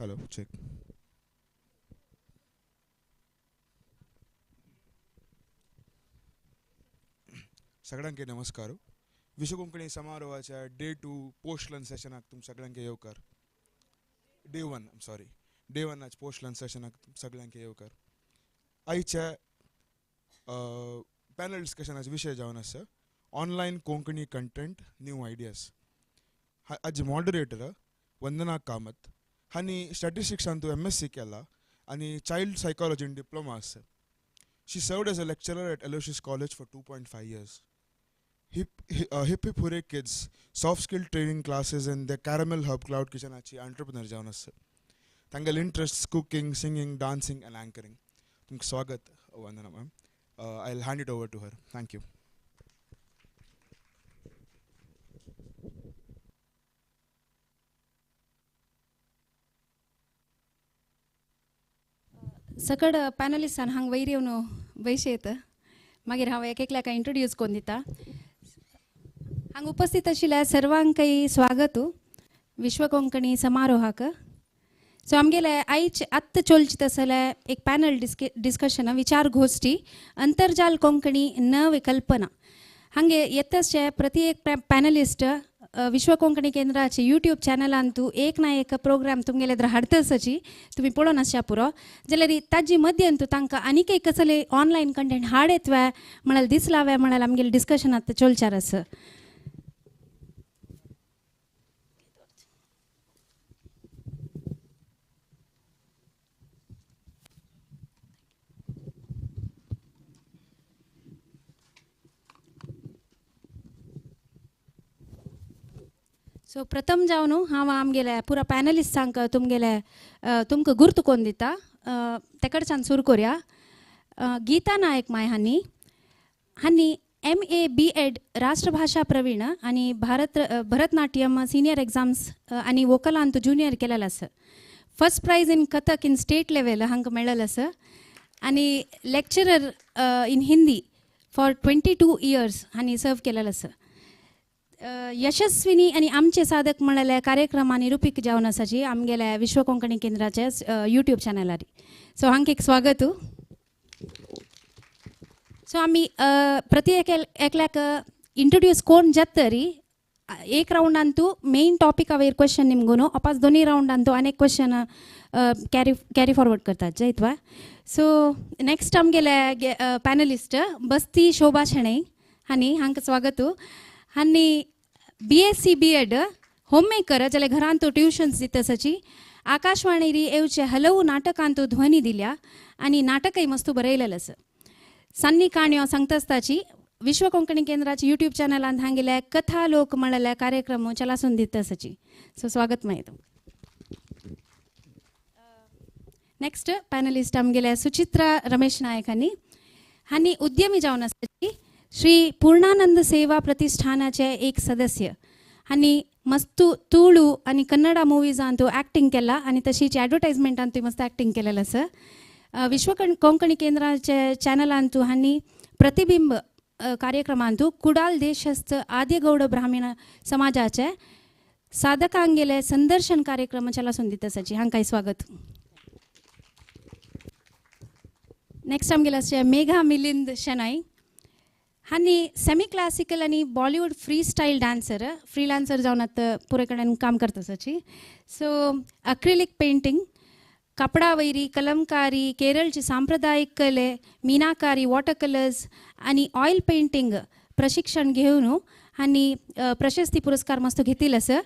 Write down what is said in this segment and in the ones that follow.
Hello check. सगळ्यांके नमस्कार. विश्व कोंकणी समारोहाच्या डे 2 पोस्ट लंच सेशनाक तुम सगळ्यांके येवकार. Day 1 sorry day 1 post lunch सेशनाक सगळ्यांके येवकार. आयच्या पॅनल डिस्कशनाचा विषय जावन आसा online Konkani content new ideas. आज मॉडरेटर वंदना कामत हांणी स्टॅटिस्टिक्सान MSc केला आणि चाइल्ड सायकोलॉजीन डिप्लोमा आसा. She served as a lecturer at Aloysius College for 2.5 years. Hip Hooray Kids, soft skill training classes and the Caramel Hub Cloud Kitchen achi entrepreneur jaवन आसा. तांगेल interests cooking, singing, dancing and anchoring. तुमक स्वागत Vandana ma'am. I'll hand it over to her. Thank you. सकड पॅनलिस्टान हांग वयर येवन बैशेत मागीर हांव एक एकल्याक इंट्रोड्यूस कोन्न दिता. हांग उपस्थित आशिल्ल्या सर्वांकय स्वागत विश्व कोंकणी समारोहाक. सो आमगेले आयज आत्त चलचित आसले एक पॅनल डिस्कशन विचार गोष्टी अंतर्जाल कोंकणी नव कल्पना. हांगे येतशे प्रति एक पॅनलिस्ट विश्व कोंकणी केंद्राचे यूट्यूब चॅनलांतू एक ना एक प्रोग्राम तुमगेले द्र हाडतसची तुम्ही पळोवन आसया पुरो जाल्यार ताजी मध्यंतू तांकां आनीक एक कसले ऑनलायन कंटेंट हाडेतवे म्हणाल दिसलावे म्हणाल आमगेले डिस्कशन आतां चलचार आसा. सो प्रथम जावन हांव आमगेले पुरा पॅनलिस्टांक तुमकां गुर्त कोन्न दिता. ते कडच्यान सुरू करुया. गीता नायक माय हांणी MA B.Ed राष्ट्रभाषा प्रवीण आनी भरतनाट्यम सिनियर एग्जाम्स आनी वोकलांत ज्युनियर केलेलें आसा. First prize in Kathak in state level हांकां मेळ्ळेलें आसा आनी lecturer in Hindi for 22 years हांणी सर्व केलेलें आसा. यशस्विनी आणि आमचे साधक म्हणलेले कार्यक्रम निरूपिक जावन आसाची आमगेल्या विश्व कोंकणी केंद्राचे यूट्यूब चॅनलार. सो हांकां एक स्वागत. सो आमी प्रति एकल्याक इंट्रोड्यूस कोन्न जात तरी एक राउंडान तू मेन टॉपिका वयर क्वेश्चन निमगून वापस दोनी राउंडान तू अनेक क्वेश्चन कॅरी फॉरवर्ड करतात जैतवा. सो नेक्स्ट आमगेले पॅनलिस्ट बस्ती शोभा शेणै हांकां स्वागत. हांणी BSc B.Ed होममेकर जाल्यार घरांत तो ट्युशन्स दितसाची आकाशवाणी येवचे हलवू नाटकांतू ध्वनी दिल्या आनी नाटकय मस्त बरयलेलें आसा. सन्नी काणयो सांगतास्ताची विश्व कोंकणी केंद्राचे यूट्यूब चॅनलांत हांगेले कथा लोक म्हणलेले कार्यक्रम चलासून दितसाची. सो स्वागत मागीर. नेक्स्ट पॅनलिस्ट आमगेले सुचित्रा रमेश नायक हांणी उद्यमी जावन आसाची श्री पूर्णानंद सेवा प्रतिष्ठानाचे एक सदस्य. हांणी मस्त तुळू आणि कन्नडा मुवीजांतू ॲक्टिंग केला आणि तशीच ॲडवर्टायजमेंटांतूय मस्त ॲक्टिंग केलेलं आसा. विश्व कोंकणी केंद्राचे चॅनलांतू हांणी प्रतिबिंब कार्यक्रमांतू कुडाल देशस्थ आद्यगौड ब्राह्मण समाजाचे साधकांगेले संदर्शन कार्यक्रम चलासून दितसाची हांकांय स्वागत. नेक्स्ट आमगेले मेघा मिलिंद शेनाई हांणी सेमी क्लासिकल आणि बॉलिवूड फ्री स्टाईल फ्रीलान्सर जावन आतां पुरे कडेन काम करतासाची. सो अक्रिलिक पेंटिंग कपडा वयरी कलमकारी केरळची सांप्रदायिक कले मीनाकारी वॉटर कलर्स आणि ऑयल पेंटिंग प्रशिक्षण घेवन हांणी प्रशस्ती पुरस्कार मस्त घेतिल्लो आसा.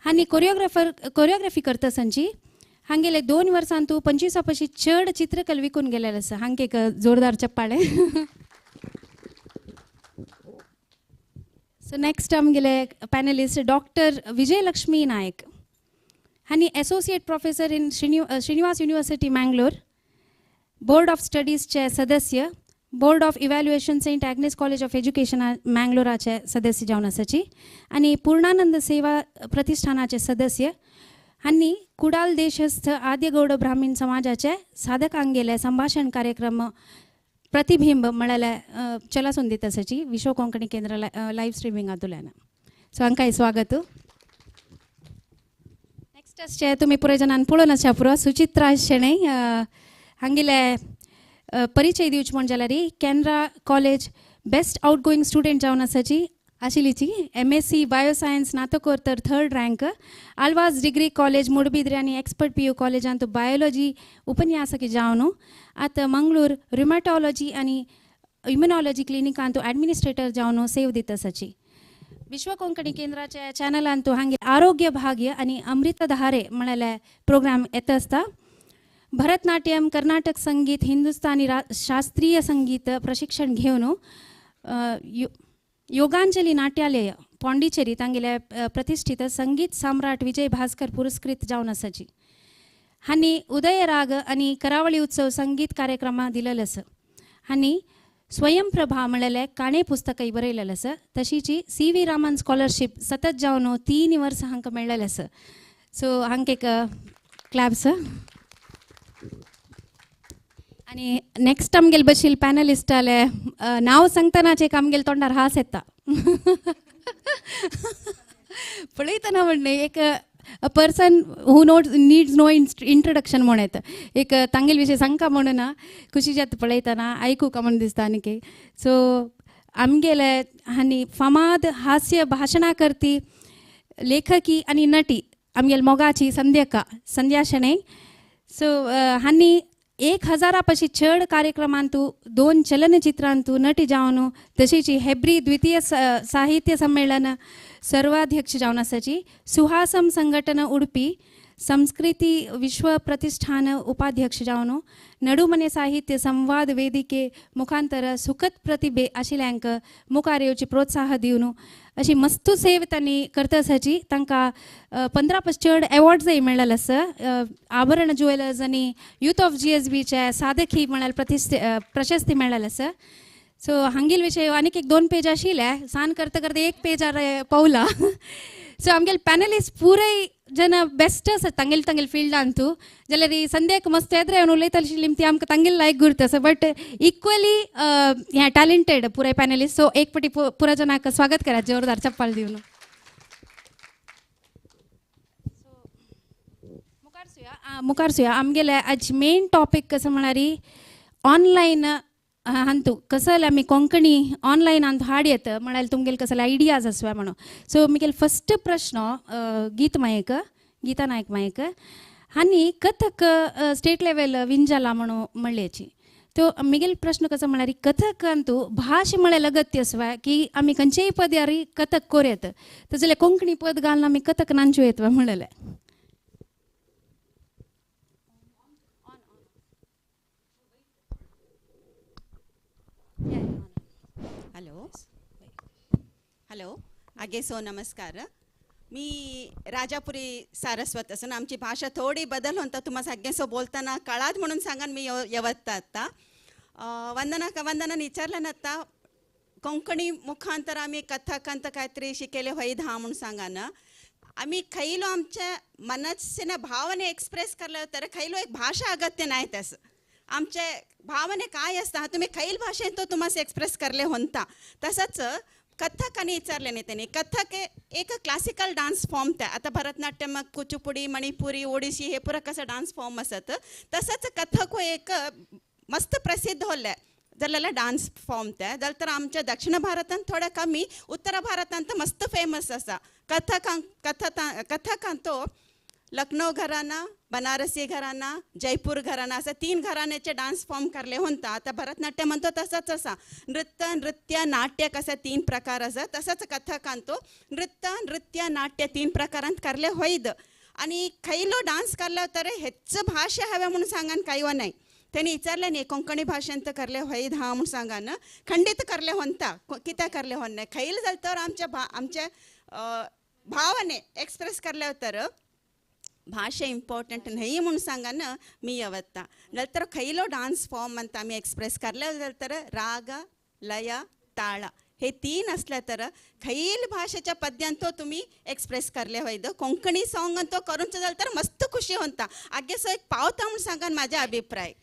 हांणी कोरियोग्राफी करतासांची हांगेले 2 वर्सांतू 25 पेक्षा चड चित्रकला विकून गेलेले आसा. हांकां एक जोरदार चप्पाळे. सो नेक्स्ट आमगेले पॅनलिस्ट डॉक्टर विजयलक्ष्मी नायक हांणी associate professor in Srinivas university Mangalore board of स्टडीजचे सदस्य board of evaluation saint Agnes college of education मँगलोराचे सदस्य जावन आसाची आनी पूर्णानंद सेवा प्रतिष्ठानाचे सदस्य. हांणी कुडाल देशस्थ आद्यगौड ब्राह्मण समाजाचे साधकांगेले संभाषण कार्यक्रम प्रतिबिंब म्हळ्याले चलासून दितसाची विश्व कोंकणी केंद्र लाईव्ह स्ट्रीमिंग आतुल्यान. सो हांकांय स्वागत. नेक्स्ट ನೆಕ್ಸ್ಟ್ ಅಷ್ಟೇ ತುಮಿ ಪೂರ ಜನ ಪುಳನ ಚಾಪುರ ಸುಚಿತ್ರಾ ಶೆಣೈ ಹಂಗಿಲೆ परिचय दिवचे म्हण जाल्यार Canara college best out going student जावन आसाची आशिल्लीची MSc बायोसायन्स स्नातकोत्तर 3rd रँक आल्वाज डिग्री कॉलेज मुडबिद्रे आनी एक्सपर्ट PU कॉलेजांत बायोलॉजी उपन्यासकी जावन आतां मंगळूर रिमॅटॉलॉजी आनी इम्युनॉलॉजी क्लिनिकांत ॲडमिनिस्ट्रेटर जावन सेव दिता आसाची विश्व कोंकणी केंद्राच्या चॅनलांत हांगे आरोग्य भाग्य आनी अमृतधारे म्हळ्यार प्रोग्राम येता आसता भरतनाट्यम कर्नाटक संगीत हिंदुस्थानी शास्त्रीय संगीत प्रशिक्षण घेवन योगांजली नाट्यालय पांडिचेरी तांगेले प्रतिष्ठित संगीत सम्राट विजय भास्कर पुरस्कृत जावन आसाची हांणी उदय राग आनी करावळी उत्सव संगीत कार्यक्रम दिलेलो आसा हांणी स्वयंप्रभा म्हणलेले काणे पुस्तकय बरयलेलें आसा तशीची CV रामन स्कॉलरशीप सतत जावन 3 वर्सां हांकां मेळ्ळेलें आसा सो हांकां एक क्लॅप्स आणि नेक्स्ट आमगेल बशील पॅनलिस्ट आले नाव सांगतानाच एक आमगेल तोंडार हास येता पळयतना म्हणणे एक a person who needs no introduction म्हण येता एक तांगेल विशयी सांगता म्हणून ना खुशी जाता पळयतना आयकूंक म्हण दिसता आनी सो आमगेले हांणी फामाद हास्य भाशणां करती लेखकी आनी नटी आमगेल मोगाची संध्या शेणै सो हांणी 1000 पाशी चड कार्यक्रमांत 2 चलनचित्रांत नटी जावन तशीच हेब्री द्वितीय साहित्य संमेलन सर्वाध्यक्ष जावन आसाची सुहासम संघटना उडपी संस्कृती विश्व प्रतिष्ठान उपाध्यक्ष जावन नडुमने साहित्य संवाद वेदिके मुखांतर सुखद प्रतिभे आशिल्ल्यांक मुखार येवची प्रोत्साह दिवन अशी मस्त सेव तांणी करता आसाची तांकां 15 पास चड एवॉर्ड्सय मेळ्ळेले आसा आभरण ज्युवेलर्स आनी यूथ ऑफ GSBचे साधकी म्हळ्यार प्रशस्ती मेळ्ळेली आसा सो हांगेल विशय आनीक एक 2 पेज आशिल्ले सान करता करता 1 पेजार पावला सो आमगेल पॅनलिस्ट पुराय जन बेस्ट आसा तांगेल फिल्डांत जाल्यार ही संध्याक मस्त येद्र येवन उलयता आशिल्ली ती आमकां तांगेल लायक गुर्त आसा बट इक्वली ह्या टॅलेंटेड पुराय पॅनलिस्ट सो एक पटी पुरा जनाक स्वागत करा जोरदार चप्पाळ दिवन मुखार सुया आमगेले आज मेन टॉपिक कसं म्हळ्यार ऑनलायन हांतू कसं जाल्यार आमी कोंकणी ऑनलायन हांतू हाड येता म्हळ्यार तुमगेले कसं जाल्यार आयडियाज आसवा म्हणून सो मुगेल फस्ट प्रश्न गीता नायक मायक हांणी कथक स्टेट लेवल विन जाला म्हणून म्हणल्याची तो मुगेल प्रश्न कसो म्हळ्यार कथक हांतू भाश म्हळ्यार लगत्य आसवा की आमी खंयचेय पद्यार कथक कोर येता तर जाल्यार कोंकणी पद घालून आमी कथक नांचू येतवा म्हणलें हॅलो आगे सो नमस्कार मी राजापुरी सारस्वत असून आमची भाषा थोडी बदल होता तुम्हाला सगळे सो बोलताना कळात म्हणून सांगान मी येवत्ता आता वंदना विचारलं ना आता कोंकणी मुखांतर आम्ही कथाकांत काहीतरी शिकेले होईद हा म्हणून सांगान आम्ही खैलो आमच्या मनस्सिನ भावने एक्सप्रेस करले तर खैलो एक भाषा अगत्य नाही तसं आमचे भावने काय असतात तुम्ही खैल भाषेत तो तुम्हाला एक्सप्रेस करले होता तसंच कथक आणि विचारले नाही त्यांनी कथक एक क्लासिकल डान्स फॉर्म त्या आता भरतनाट्यम कुचुपुडी मणिपुरी ओडिसी हे पुरा कसं डान्स फॉर्म असत तसंच कथक एक मस्त प्रसिद्ध होल्ले जाल्यार डान्स फॉर्म त्या जाल्यार तर आमच्या दक्षिण भारतांत थोडं कमी उत्तर भारतांत मस्त फेमस असा कथकांत तो लखनौ घराना बनारसी घराना जयपूर घराना असं 3 घराण्याचे डान्स फॉर्म करले होता आता भरतनाट्य म्हणतो तसंच असा नृत्य नाट्य कसं 3 प्रकार असं तसंच कथकांत नृत्य नाट्य 3 प्रकारांत करले होईद आणि खैलो डान्स करला तर हेच भाषा हव्या म्हणून सांगान काही नाही त्यांनी विचारले नाही कोंकणी भाषेंत करले होईद हा म्हणून सांगान खंडित करले होता कित्या करले होत नाही खैल जाल तर आमच्या भावने एक्सप्रेस करले तर भाषा इम्पॉर्टंट नाही म्हणून सांगान मी येवत्ता नंतर खैलो डान्स फॉर्म ಅಂತ आम्ही एक्सप्रेस करले तर राग लय ताळ हे 3 असले तर खैल भाषेच्या पद्यांतो तुम्ही एक्सप्रेस करले होईद कोंकणी सॉन्ग अंतो करून जाल तर मस्त खुशी होता आगे सो एक पावता म्हणून सांगान माझा अभिप्राय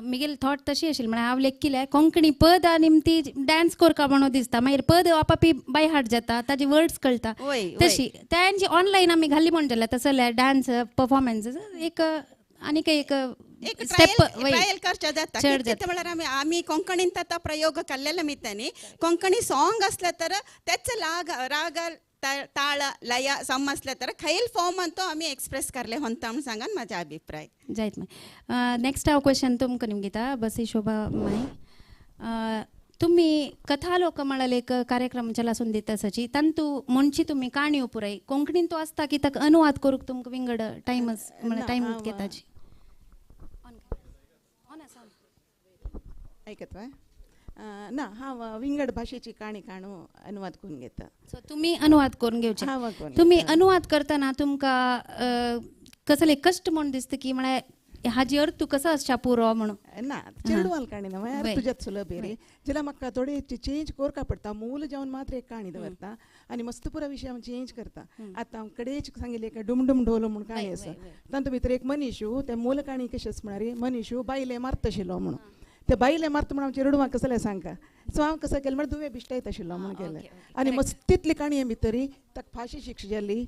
मिगेल थॉट तशी आशिल्ली म्हळ्यार हांव लेखिल्लें कोंकणी पद आनी ती डान्स करता म्हणून दिसता मागीर पद आपापी बाय हार्ट जाता ताजी वर्ड्स कळटा वय तशी त्यांची ऑनलायन आमी घाल्ली म्हणून जाल्यार तसले डान्स परफॉर्मन्स एक आनीक एक एक स्टेप ट्रायल करचे जाता चड कित्याक म्हळ्यार आमी कोंकणींत आतां प्रयोग केल्ले मितांनी कोंकणी सॉंग असले तर तेच राग ताळ लय सम असले तर खैल फॉर्म तो आमी एक्सप्रेस करले होंता म्हणून सांगान म्हाजे अभिप्राय जायत मागीर नेक्स्ट हांव क्वेश्चन तुमकां निमगिता बसी शोभा माई तुम्ही कथालोक म्हळ्यार एक कार्यक्रम चलासून दिता सची तांतू म्हणची तुम्ही काणयो पुराय कोंकणीन तो आसता की ताका अनुवाद करूंक तुमकां विंगड टायमच म्हळ्यार टायम घेताची ऐकत ना हांव विंगड भाशेची काणी काणू अनुवाद करून घेता सो तुमी अनुवाद करून घेवचे हांव करून तुम्ही अनुवाद करतना तुमकां कसले कश्ट म्हूण दिसता की म्हळ्यार हाजी अर्थ कसो आसचा पुरो म्हणून ना चेडवाल काणी ना वय. म्हळ्यार तुज्यात सुलभ बेरी जाल्यार म्हाका थोडे चेंज करपा पडटा मूल जावन मात्र एक काणी दवरता आनी मस्त पुरा विशय हांव चेंज करता आतां हांव कडेच सांगिल्लें एक डुमडुम ढोलो म्हूण काणी आसा तातूंत भितर एक मनीशू त्या मूल काणी कशें आसा म्हळ्यार मनीशू बायले मारत आशिल्लो म्हणून ते बायले मारता म्हणून आमचे रडूंक कसले सांगता सो हांव कसो केलें म्हळ्यार दुवे बिश्टायत आशिल्लो म्हणून केलें आनी मस्तीतली काणी हे भितर ताका फाशी शिक्षा जाली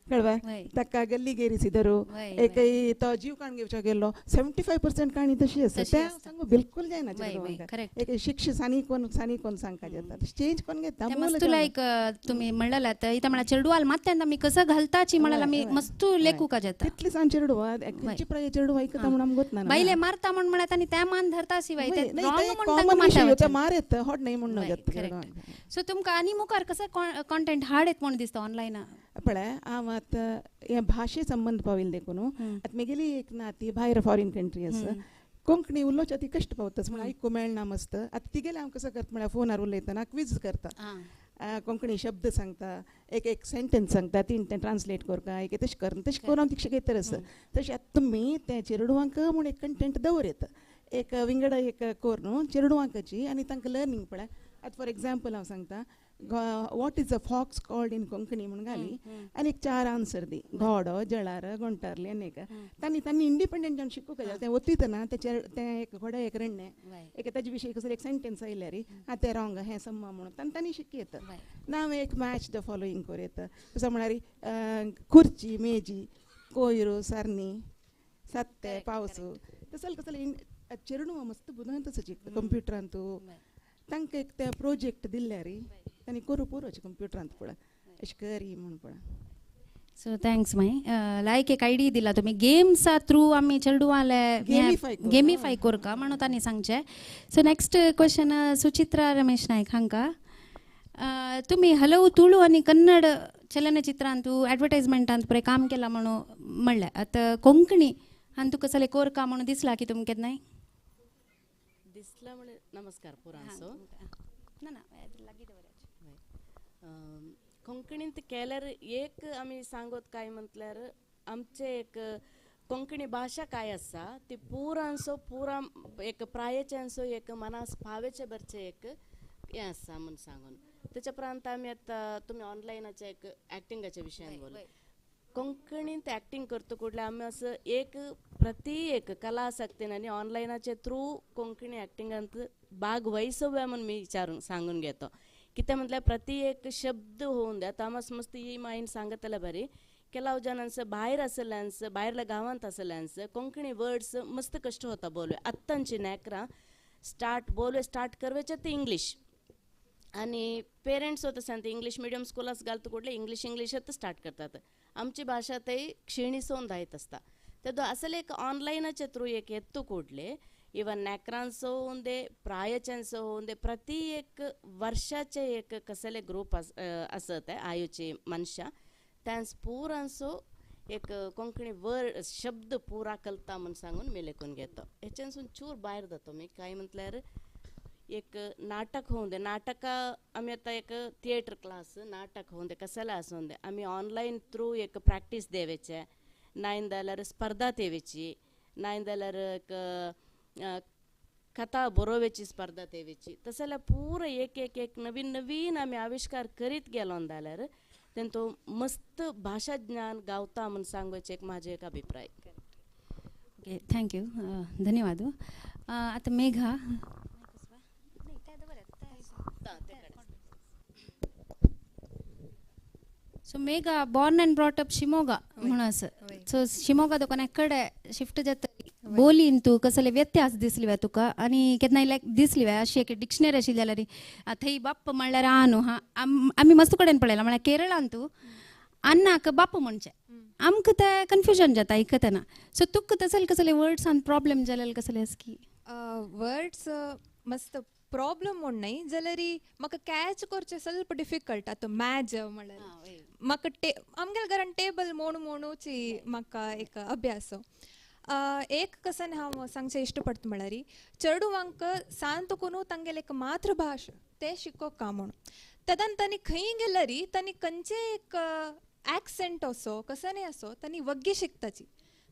कळवा ताका गल्ली गेरी सिदरू एक तो जीव काण घेवचो गेल्लो 75% काणी तशी आसा ते सांगू बिलकुल जायना चेडवांक एक शिक्षा सानी कोण सांगता जाता चेंज कोण घेता मस्त लायक तुम्ही म्हणलें इथं म्हळ्यार चेडवाल मात्यान आमी कसं घालताची म्हळ्यार आमी मस्त लेखूक जाता तितली सांग चेडवा खंयची प्राय चेडवा ऐकता म्हणून आमकां गोत ना बायले मारता म्हण म्हळ्यार तांणी त्या मान धरता शिवाय ते कॉमन विशय होता मारत हॉट नाही म्हणून सो तुमकां आनी मुखार कसं कॉन्टेंट हाडत म्हूण दिसता ऑनलायन पळय हांव आतां हे भाशे संबंध पाविल्ले देखून आतां म्हगेली एक नाती भायर फॉरेन कंट्री आसा कोंकणी उलोवच्या ती कश्ट पावताच म्हळ्यार आयकूं मेळना मस्त आतां तिगेले हांव कसो करता म्हळ्यार फोनार उलयतना क्विज करता कोंकणी शब्द सांगता एक सेंटेन्स सांगता तीन ते ट्रान्सलेट करता एक तशें करता तशें करून हांव तिका शिकयतर आसा तशें आतां तुमी त्या चेडवांक म्हूण एक कंटेंट दवरता एक विंगड एक कोर न्हू चेडवांकाची आनी तांकां लर्निंग पळय आतां फॉर एग्जाम्पल हांव सांगता what is a fox called in Konkani म्हणून घाली आनी एक 4 आन्सर दी घोडो जळार गोंटारली आनी एक तांणी इंडिपेंडंट जावन शिकूंक जाय तें वतीतना तें एक घोडो एक रण्णे एक ताजे विशयी कसो एक सेंटेन्स आयल्यार तें रॉंग हें सम्मा म्हणून तांणी शिकयता ना हांव एक मॅच द फॉलोईंग करूं कसो म्हळ्यार खुर्ची मेजी कोयरो सारणी सत्ते पावसू तसले कसले चेडूं मस्त बुदंत आसा कंप्युटरांत तांकां एक ते प्रोजेक्ट दिल्यार तांणी करूं पुरोचे कंप्युटरांत पळय अशें करी म्हणून पळय सो थँक्स माई लायक एक आयडिया दिला तुम्ही गेम्सा थ्रू आमी चेडवाले गेमिफाय करका म्हणून तांणी सांगचे so next question Suchitra Ramesh Nayak हांकां तुम्ही हलव तुळू आनी कन्नड चलनचित्रांत एडवर्टायजमेंटांत पळय काम केलां म्हणून म्हणलें आतां कोंकणी हांगा तुका कसले कोरका म्हणून दिसला की तुमकां केन्नाय दिसला म्हणजे नमस्कार पुरांसो ना ना कोंकणींत केल्यार एक आमी सांगत काय म्हटल्यार आमचे एक कोंकणी भाशा काय आसा ती पुरांसो पुरा एक प्रायेच्यानसो एक मनास फावेचे बरचे एक हें आसा म्हूण सांगून तेच्या उपरांत आमी आतां तुमी ऑनलायनाच्या एक एक्टिंगाच्या विशयान बोल कोंकणींत एक्टिंग करता कुठल्या आमी असं एक प्रति एक कला आसक्तीन आनी ऑनलायनाचे थ्रू कोंकणी एक्टिंगांत भाग वैसव्या म्हणून मी विचारून सांगून घेतो कित्याक म्हटल्यार प्रति एक शब्द होऊन द्या तामास मस्त ही मायन सांगतले बरी ಕೆಲವು ಜನನ್ಸ್ ಬಾಹಿರ ಅಸಲನ್ಸ್ ಬಾಹಿರ್ಲ ಗಾವಂತ ಅಸಲನ್ಸ್ ಕೊಂಕಣಿ ವರ್ಡ್ಸ್ ಮಸ್ತ್ ಕಷ್ಟ ಹೋತಾ ಬೋಲ್ವೆ ಅತ್ತಂಚಿ नेकरा स्टार्ट बोलवे स्टार्ट करवेचे ते इंग्लिश आणि पेरेंट्स होतं सांगते इंग्लिश मिडियम स्कूलास घालता कुठले इंग्लिशच स्टार्ट करतात आमची भाषा ते क्षीणिसोन दायत असता तेदो असले एक ऑनलाईनच्या थ्रू एक ಎತ್ತು ಕೂಡಲೇ इवन नेकरांसो होंदे प्रायचेंसो होंदे प्रति एक वर्षाचे एक कसले ग्रुप असत आयुचे मनुष्य त्यांस पुरांसो एक कोंकणी वर्ड शब्द पुरा कलता म्हणून सांगून मी लेखून घेतो हेच्यानसून चूर बाहेर जातो मी काय म्हटल्यार एक नाटक होऊन दे नाटका आम्ही आता एक थिएटर क्लास नाटक होऊन दे कसले आसून दे आम्ही ऑनलाईन थ्रू एक प्रॅक्टिस देवेचे नाइन जाल्यार स्पर्धा तेवेची नाइन जाल्यार एक कथा बरोवची स्पर्धा तेवेची तसल्या पुरा एक एक एक नवीन नवीन आम्ही आविष्कार करीत गेलो जाल्यार तेंतो मस्त भाषा ज्ञान गावता म्हणून सांगपाचे एक माझे एक अभिप्राय ओके थँक्यू धन्यवाद आता Megha so Megha born and brought up Shivamogga म्हणस सो शिवमोगा दुकाना कಡೆ शिफ्ट जाता बोली इंतू कसले व्यत्यास दिसलिव्या तुका आणि केन्ना लायक दिसलिव्या अशी एक डिक्शनरी आशिल्ली जाल्यार थंय बाप्प म्हणल्यार न्हू हा आमी मस्त कडेन पळयला म्हळ्यार केरळांतू अन्नाक बाप्प म्हणचे आमकां ते कन्फ्युजन जाता आयकतना सो तुका तसले कसले वर्ड्स आनी प्रॉब्लेम जालेले कसले आस की वर्ड्स मस्त प्रॉब्लम म्हूण न्ही जाल्यार म्हाका कॅच करचें ಸ್ವಲ್ಪ डिफिकल्ट आतां मॅच म्हणल्यार म्हाका आमगेल्या घरान टेबल मोडूची म्हाका एक अभ्यास एक कसन हांव सांगचें इश्ट पडटा म्हळ्यार चेडूवांक सांतकून तांगेले एक मातृभास ते शिकोवंक म्हूण तेदान तांणी खंय गेल्यार तांणी खंयचे एक एक्सेंट असो कसनय असो तांणी वग्गी शिकताची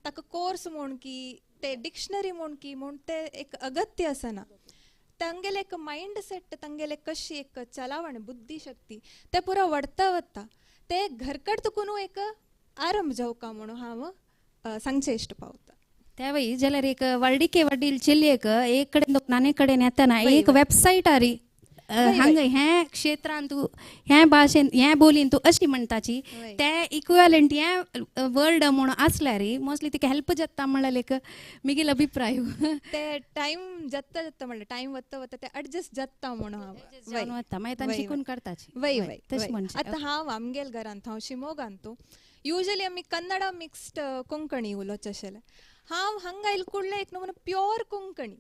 ताका कोर्स म्हूण की ते डिक्शनरी म्हूण की म्हूण ते एक अगत्य आसना तांगेले एक मायंड सेट तांगेले कशी एक चलावण बुद्धी शक्ती ते पुरो वाडता वता ते घरकडतकून एक आरंभ जावका म्हणून हांव सांगचें इश्ट पावता त्यावेळी जाल्यार एक व्हडीके वडील चलयेक एक कडेन नाने कडेन येतना एक वेबसायट आरी हांगा हे क्षेत्रांत तूं हे भाशेन हे बोलीन तूं अशी म्हणटाची ते इक्विवलंट हे वर्ड म्हूण आसल्यार मोस्टली तिका हेल्प जाता म्हणल्यार एक मिगेल अभिप्राय ते टायम जाता जाता म्हणल्यार टायम वता वता ते एडजस्ट जाता म्हणून हांव वता मागीर तांणी शिकून करताची वय वय तशें म्हणचे आतां हांव आमगेल घरांत हांव शिमोगांतू युजली आमी कन्नडा मिक्स्ड कोंकणी उलोवचे आशिल्ले हांव हांगा आयले कुडले एक नमून प्युअर कोंकणी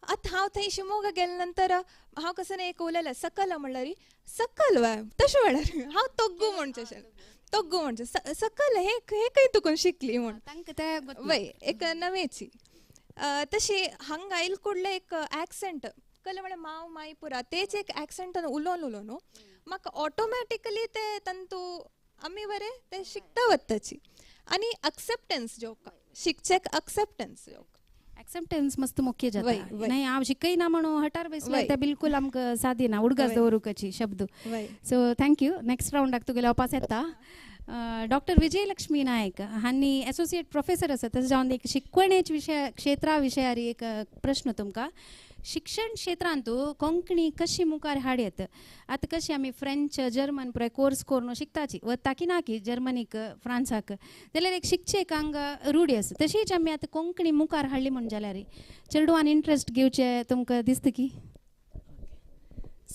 आतां हांव थंय शिमोगा गेले नंतर हांव कसं एक उलयलें सकल म्हणल्यार सकल वा तशें म्हळ्यार हांव तोग्गू म्हणचें आशिल्लें तोग्गू म्हणचें सकल हे खंय तुकून शिकली म्हूण तांकां ते वय एक नवेची तशी हांगा आयले कुडले एक एक्सेंट कळ्ळें म्हळ्यार मांव माय पुरा तेच एक एक्सेंटान उलोवन म्हाका ऑटोमॅटिकली ते तंतू आमी बरें ते शिकता वताची आनी एक्सेप्टन्स जेवका शिकचेक एक्सेप्टन्स जेवका एक्सेप्टन्स मस्त मुख्य जाता नाही हांव शिकयना म्हणून हटार बसल्यार ते बिलकुल आमकां सादी ना उडगास दवरूकाची शब्द सो थँक्यू नेक्स्ट राउंडाक तुगेले वापस येता डॉक्टर विजयलक्ष्मी नायक हांणी एसोसिएट प्रोफेसर आसा तशें जावन एक शिकवणेच्या विशय क्षेत्रा विशयार एक प्रश्न तुमकां शिक्षण क्षेत्रांत कोंकणी कशी मुखार हाडयत आतां कशी आमी फ्रेंच जर्मन पुराय कोर्स करून शिकताची वता की ना की जर्मनीक फ्रांसाक जाल्यार एक शिक्षेक हांगा रूढी आसा तशीच आमी आतां कोंकणी मुखार हाडली म्हण जाल्यार चेडवान इंट्रस्ट घेवचे तुमकां दिसता की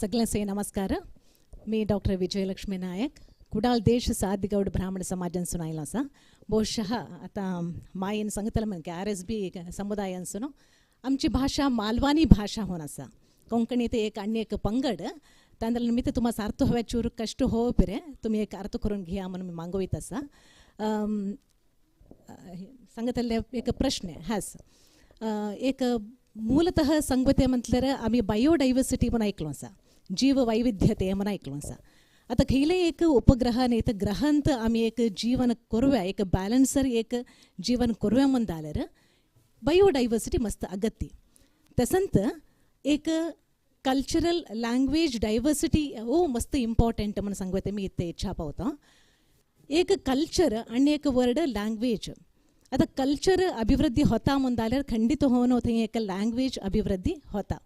सगळ्यांचे नमस्कार मी डॉक्टर विजयलक्ष्मी नायक कुडाळ देश सादिगौड ब्राह्मण समाजांसून आयला आसा ಬಹುಶಃ आता मायेन सांगतले म्हणजे RSB समुदाय अनसून आमची भाषा मालवानी भाषा होऊन आसा कोंकणी ते एक अन्य एक पंगड तांदळ निमित्त तुम्हाला अर्थ हवे चूर कष्ट हो पिरे तुम्ही एक अर्थ करून घ्या म्हणून मी मागवीत आसा सांगतले एक प्रश्न हॅस एक मूलतः संगते म्हटल्यार आम्ही बायोडायवर्सिटी म्हणून ऐकलो आसा जीव वैविध्यते म्हणून ऐकलो आसा आता खैले एक उपग्रह नाही तर ग्रहांत आम्ही एक जीवन करूया एक बॅलन्सर एक जीवन करूया म्हणून जाल्यार बायोडायवर्सिटी मस्त अगत्य तसंत एक कल्चरल लँग्वेज डायवर्सिटी ओ मस्त इम्पॉर्टंट म्हणून सांगते मी इथे इच्छा पावतो एक कल्चर आणि एक वर्ड लँग्वेज आता कल्चर अभिवृद्धी होता म्हणून जाल्यार खंडित होऊन थंय एक लँग्वेज अभिवृद्धी होता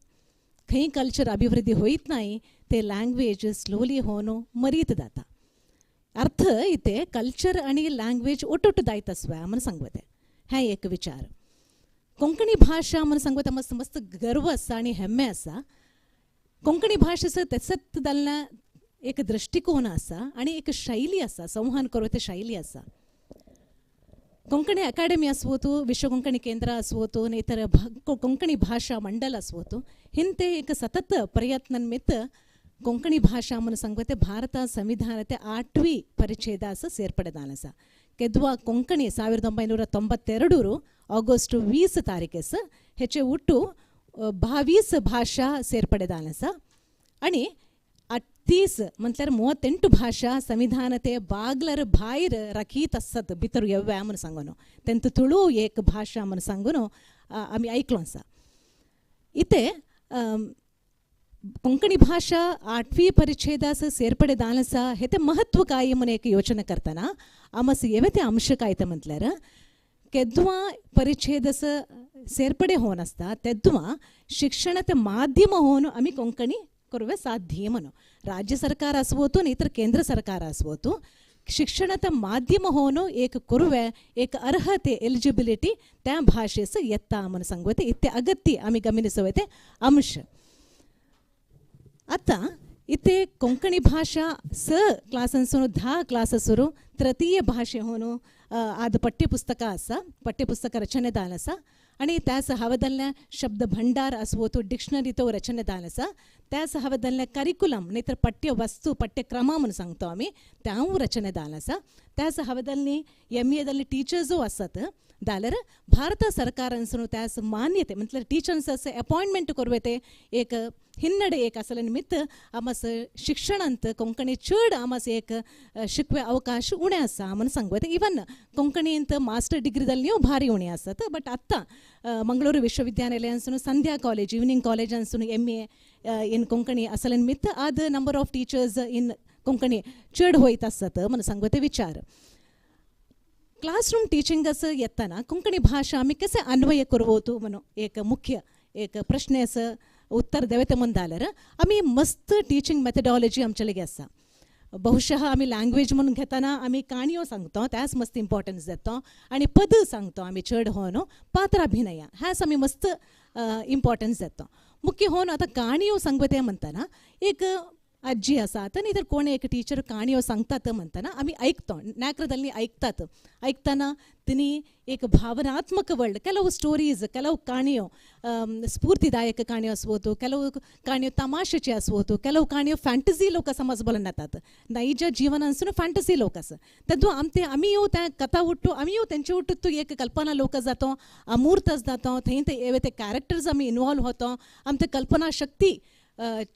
खंय कल्चर अभिवृद्धी होईत नाही ते लँग्वेज स्लोली होऊन मरीत जाता अर्थ इथे कल्चर आणि लँग्वेज ओटोट दायत असव्या म्हणून सांगते हा एक विचार कोंकणी भाषा म्हणून सांगते मस्त मस्त गर्व असा आणि हेम्मे असा कोंकणी भाषेचं त्याच्यात जालना एक दृष्टिकोन असा आणि एक शैली असा संवहन करू ते शैली असा कोंकणी अकाडेमी असवोतु विश्व कोंकणी केंद्र असवोतु ನೇತರ कोंकणी भाषा मंडल असवोतु ಹಿಂತೆ एक सतत ಪ್ರಯತ್ನನ್ಮಿತ್ತ कोंकणी भाषा म्हणून सांगते भारत संविधानाते 8वी ಪರಿಚ್ಛೇದಾಸ ಸೇರ್ಪಡೆದಾನಸ ಕೆದ್ವಾ कोंकणी 1992 ऑगस्ट 20 तारखेस ह्याचे उट्टू 22 भाषा ಸೇರ್ಪಡೆದಾನಸ आणि 38 म्हटल्यार 38 भाषा संविधानाते बागलर भायर राखीत असत भितर येव्या म्हणून सांगून तेंत तुळू एक भाषा म्हणून सांगून आम्ही ऐकलो आसा इथे कोंकणी भाषा 8वी परिच्छेदास ಸೇರ್ಪಡೆದಾನಸ हे ते महत्व काय म्हणून एक योचना करताना आमस येवे ते अंश काय ते म्हटल्यार केदवा परिच्छेदस ಸೇರ್ಪಡೆ ಹೋನ್ असता तेदवा शिक्षणाचे माध्यम होऊन आम्ही कोंकणी करूवे साध्य म्हणून राज्य सरकार असवतो नाही तर केंद्र सरकार असवतो शिक्षणाचं माध्यम होऊन एक करूवे एक अर्हते एलिजिबिलिटी त्या भाषेस येता म्हणून सांगवते इथे अगत्य आम्ही गमनिसवते अंश आता इथे कोंकणी भाषा क्लासन्सुनु 10 क्लाससुरू तृतीय भाषे होऊन आद पठ्यपुस्तक असा पठ्यपुस्तक रचनेदान असा आणि त्यास हवदल्या शब्द भंडार असवतो डिक्शनरी तो रचनेदान असा त्यास हवदल्या करिक्युलम नाहीतर पठ्यवस्तू पठ्यक्रम म्हणून सांगतो आम्ही त्याहून रचनेदान असा त्यास हवदल्नी MA टीचर्सो असत दालर भारत सरकारांसुनु त्यास मान्यते मतलब टीचर्स असे अपॉइंटमेंट करूवेते एक हिन्नडे एक असले निमित्त आमस शिक्षणांत कोंकणी चड आमस एक शिकवे अवकाश उणे असा म्हणून सांगवते इवन कोंकणींत मास्टर डिग्रीदल्लियो भारी उणे असत बट आत्ता मंगळूರು विश्वविद्यानिलयांसुनु संध्या कॉलेज इवनिंग कॉलेजांसुनु MA इन कोंकणी असले निमित्त आद number of teachers in Konkani चड होईत असत म्हणून सांगवते विचार क्लासरूम टीचिंग असं येताना कोंकणी भाषा आम्ही कसे अन्वय करवतो म्हणून एक मुख्य एक प्रश्नाचं उत्तर देवते म्हणून आलं आम्ही मस्त टीचिंग मेथडॉलॉजी आमच्या लगे असा बहुशः आम्ही लँग्वेज म्हणून घेताना आम्ही काणयो सांगतो त्यास मस्त इम्पॉर्टन्स देतो आणि पद सांगतो आम्ही चढ होऊन पात्राभिनय ह्यास आम्ही मस्त इम्पॉर्टन्स देतो मुख्य होऊन आता काणयो सांगते म्हणताना एक अज्जी असतात नाही तर कोणी एक टीचर काणयो सांगतात म्हणताना आम्ही ऐकतो नॅक्रದಲ್ಲಿ ऐकतात ऐकताना तिने एक भावनात्मक वर्ल्ड ಕೆಲವು ಸ್ಟೋರೀಸ್ ಕೆಲವು ಕಾಣಿಯೋ ಸ್ಫೂರ್ತಿದಾಯಕ ಕಾಣಿಯೋ असवतो ಕೆಲವು ಕಾಣಿಯೋ तमाशेचे असवतो ಕೆಲವು ಕಾಣಿಯೋ फॅन्टसी लोक समज बोलून येतात नैज जीवनांसून फॅन्टसी लोक असं त्यातून आम्ही येऊ त्या कथा उठतो आम्ही येऊ त्यांची उठतो तू एक कल्पना लोक जातो अमूर्तच जातो थंय ते कॅरेक्टर्स आम्ही इन्वॉल्व होतो आमची कल्पना शक्ती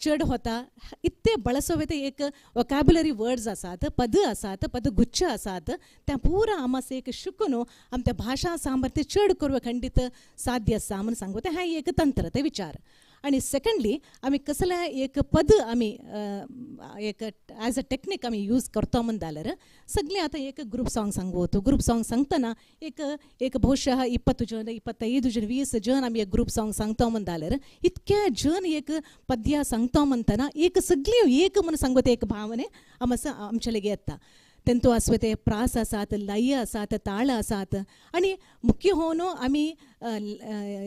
चढ होता इतके ಬಳಸೋವೆ एक वोकॅब्युलरी वर्ड्स असतात पद असतात पदगुच्छ असतात त्या पूरा आम्हास एक शिकून आमच्या भाषा सामर्थ्य चढ करू खंडित साध्य असा म्हणून सांगतो हा एक तंत्र ते विचार आणि सेकंडली आम्ही कसलं एक पद आम्ही एक ॲज अ टेक्निक आम्ही यूज करतो म्हणून जाल्यार सगळे आता एक ग्रुप सॉंग सांगतो ग्रुप सॉंग सांगताना एक बहुशः 20 जन 25 जन 20 जन आम्ही एक ग्रुप सॉंग सांगतो म्हणून जाल्यार इतक्या जन एक पद्य सांगतो म्हणताना एक सगळे एक म्हणून सांगते एक भावने आमच्या लगे येता तेंतू असवे प्रास आसात लय आसात ताळ आसात आणि मुख्य होऊन आम्ही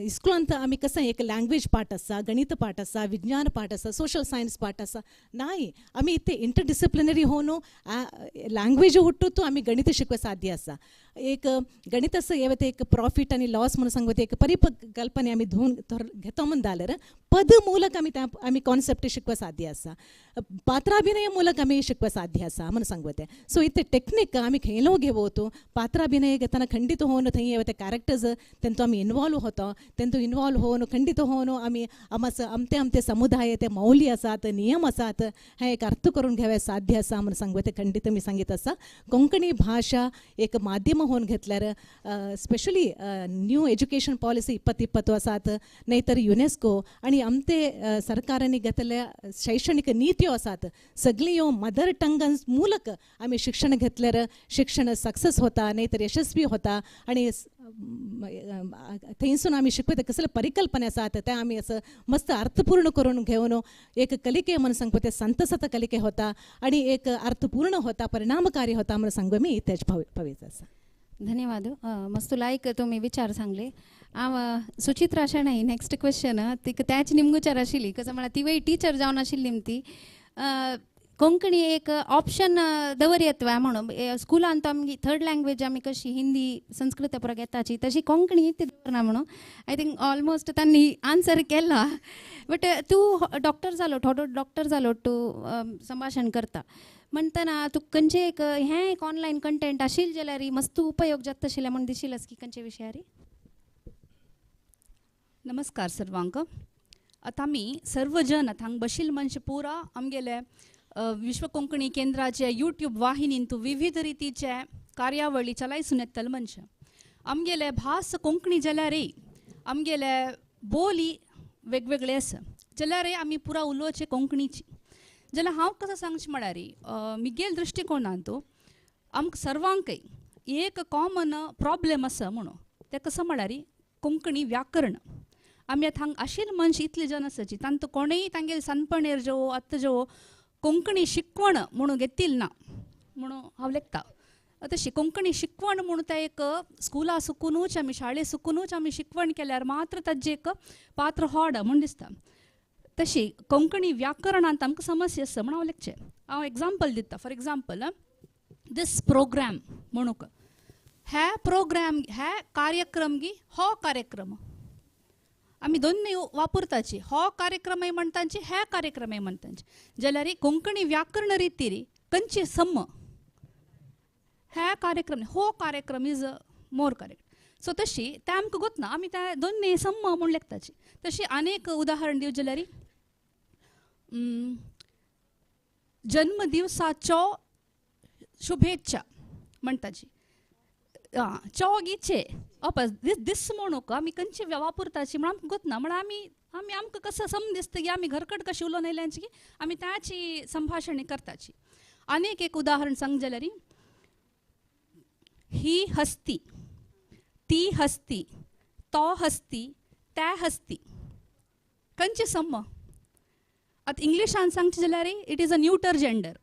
इस्कुलांत आम्ही कसं एक लँग्वेज पाठ असा गणित पाठ असा विज्ञान पाठ असा सोशल सायन्स पाठ असा नाही आम्ही इथे इंटरडिसिप्लिनरी होऊन लँग्वेज उठतो आम्ही गणित शिकवा साध्य असा एक गणित असं येवते एक प्रॉफिट आणि लॉस म्हणून सांगते एक परिकल्पने आम्ही धुवून घेतो म्हणून जाल्यार पद मूलक आम्ही कॉन्सेप्ट शिकवा साध्य असा पात्राभिनय मूलक आम्ही शिकवा साध्य असा म्हणून सांगते सो इथे टेक्निक आम्ही खेळलो घेवतो पात्राभिनय घेताना खंडित होऊन थंय येवते कॅरेक्टर्स तेंतू आम्ही इन्वॉल्व होतो तेंतू इन्वॉल्व होऊन खंडित होऊन आम्ही आमचे समुदाय ते मौल्य असतात नियम असतात हा एक अर्थ करून घ्यावे साध्य असा म्हणून सांगते खंडित मी सांगित असा कोंकणी भाषा एक माध्यम होऊन घेतल्यार स्पेशली न्यू एज्युकेशन पॉलिसी 2020 आसात नाहीतर युनेस्को आणि आमचे सरकारांनी घेतलेल्या शैक्षणिक नीत्यो आसात सगळ्यो मदर टंगां मूलक आम्ही शिक्षण घेतल्यार शिक्षण सक्सेस होता नाहीतर यशस्वी होता आणि थंयसून आम्ही शिकवते कसले परिकल्पने आसात ते आम्ही असं मस्त अर्थपूर्ण करून घेऊन एक कलिके म्हणून सांगते संतसत कलिके होता आणि एक अर्थपूर्ण होता परिणामकारी होता म्हणून सांगू मी तेच पवित्र असा धन्यवाद मस्त लायक तुम्ही विचार सांगले सुचित्रा शेणै नेक्स्ट क्वेश्चन तिक त्याच निमगुचार आशिल्ली कसं म्हणा ती वेळी टीचर जावन आशिल्ली ती कोंकणी एक ऑप्शन दवर येतवा म्हणून स्कुलांत आमची थर्ड लँग्वेज आम्ही कशी हिंदी संस्कृत पुरा घेताची तशी कोंकणी ती दवरना म्हणून आय थिंक ऑलमोस्ट त्यांनी आन्सर केला बट तू डॉक्टर जालो थोडो डॉक्टर जालो तू संभाषण करता म्हणताना तू खंयचे एक हें एक ऑनलायन कंटेंट आशिल्लें जाल्यार मस्त उपयोग जाता आशिल्लें म्हण दिशिल्लें की खंयचे विशयार नमस्कार सर्वांक आतां आमी सर्वजन हांग बशिल्ल मनशां पुरा आमगेले विश्व कोंकणी केंद्राचे यूट्यूब वाहिनींत विविध रितीचे कार्यावळी चलायसून येतले मनशां आमगेले भास कोंकणी जाल्यारय आमगेले बोली वेगवेगळे आसा जाल्यार आमी पुरा उलोवचे कोंकणीची जाल्यार हांव कसं सांगचें म्हळ्यार म्हगेल दृश्टिकोनांत आमकां सर्वांकय एक कॉमन प्रॉब्लेम आसा म्हणून तें कसं म्हळ्यार कोंकणी व्याकरण आमी आतां हांगा आशिल्ले मनशां इतले जन आसाची तांकां कोणेय तांगेले सनपणेर जो आतां जो कोंकणी शिकवण म्हणून घेतिल्ली ना म्हणून हांव लेखता तशी कोंकणी शिकवण म्हणून ते एक स्कुला सुकूनूच आमी शाळे सुकूनूच आमी शिकवण केल्यार मात्र ताजें एक पात्र व्हड म्हूण दिसता तशी कोंकणी व्याकरणांत आमकां समस्या आसा म्हण हांव लेखचें हांव एग्जाम्पल दिता फॉर एग्जाम्पल दीस प्रोग्राम म्हणून हे कार्यक्रम गी हो कार्यक्रम आमी दोन्ही वापरताची हो कार्यक्रमय म्हणटाची हे कार्यक्रमय म्हणटाची जाल्यार कोंकणी व्याकरण रितीरी खंयची सम हे कार्यक्रम हो कार्यक्रम इज मोर करेक्ट सो तशी तें आमकां गोतना आमी ते दोन्ही सम म्हूण लेखताची तशी आनीक उदाहरण दिवं जाल्यार जन्मदिवसाच्यो शुभेच्छा म्हणटाची चौगीचे दीस म्हणून आमी खंयची वापरताची म्हण आमकां गोतना म्हण आमी आमकां कसं सम दिसता की आमी घरकड कशी उलोवन आयल्यांची की आमी त्याची संभाशणी करताची आनीक एक उदाहरण सांग जाल्यार ही हस्ती ती हस्ती तो हस्ती त्या हस्ती खंयची सम आतां इंग्लिशान सांगचें जाल्यार it is a neuter gender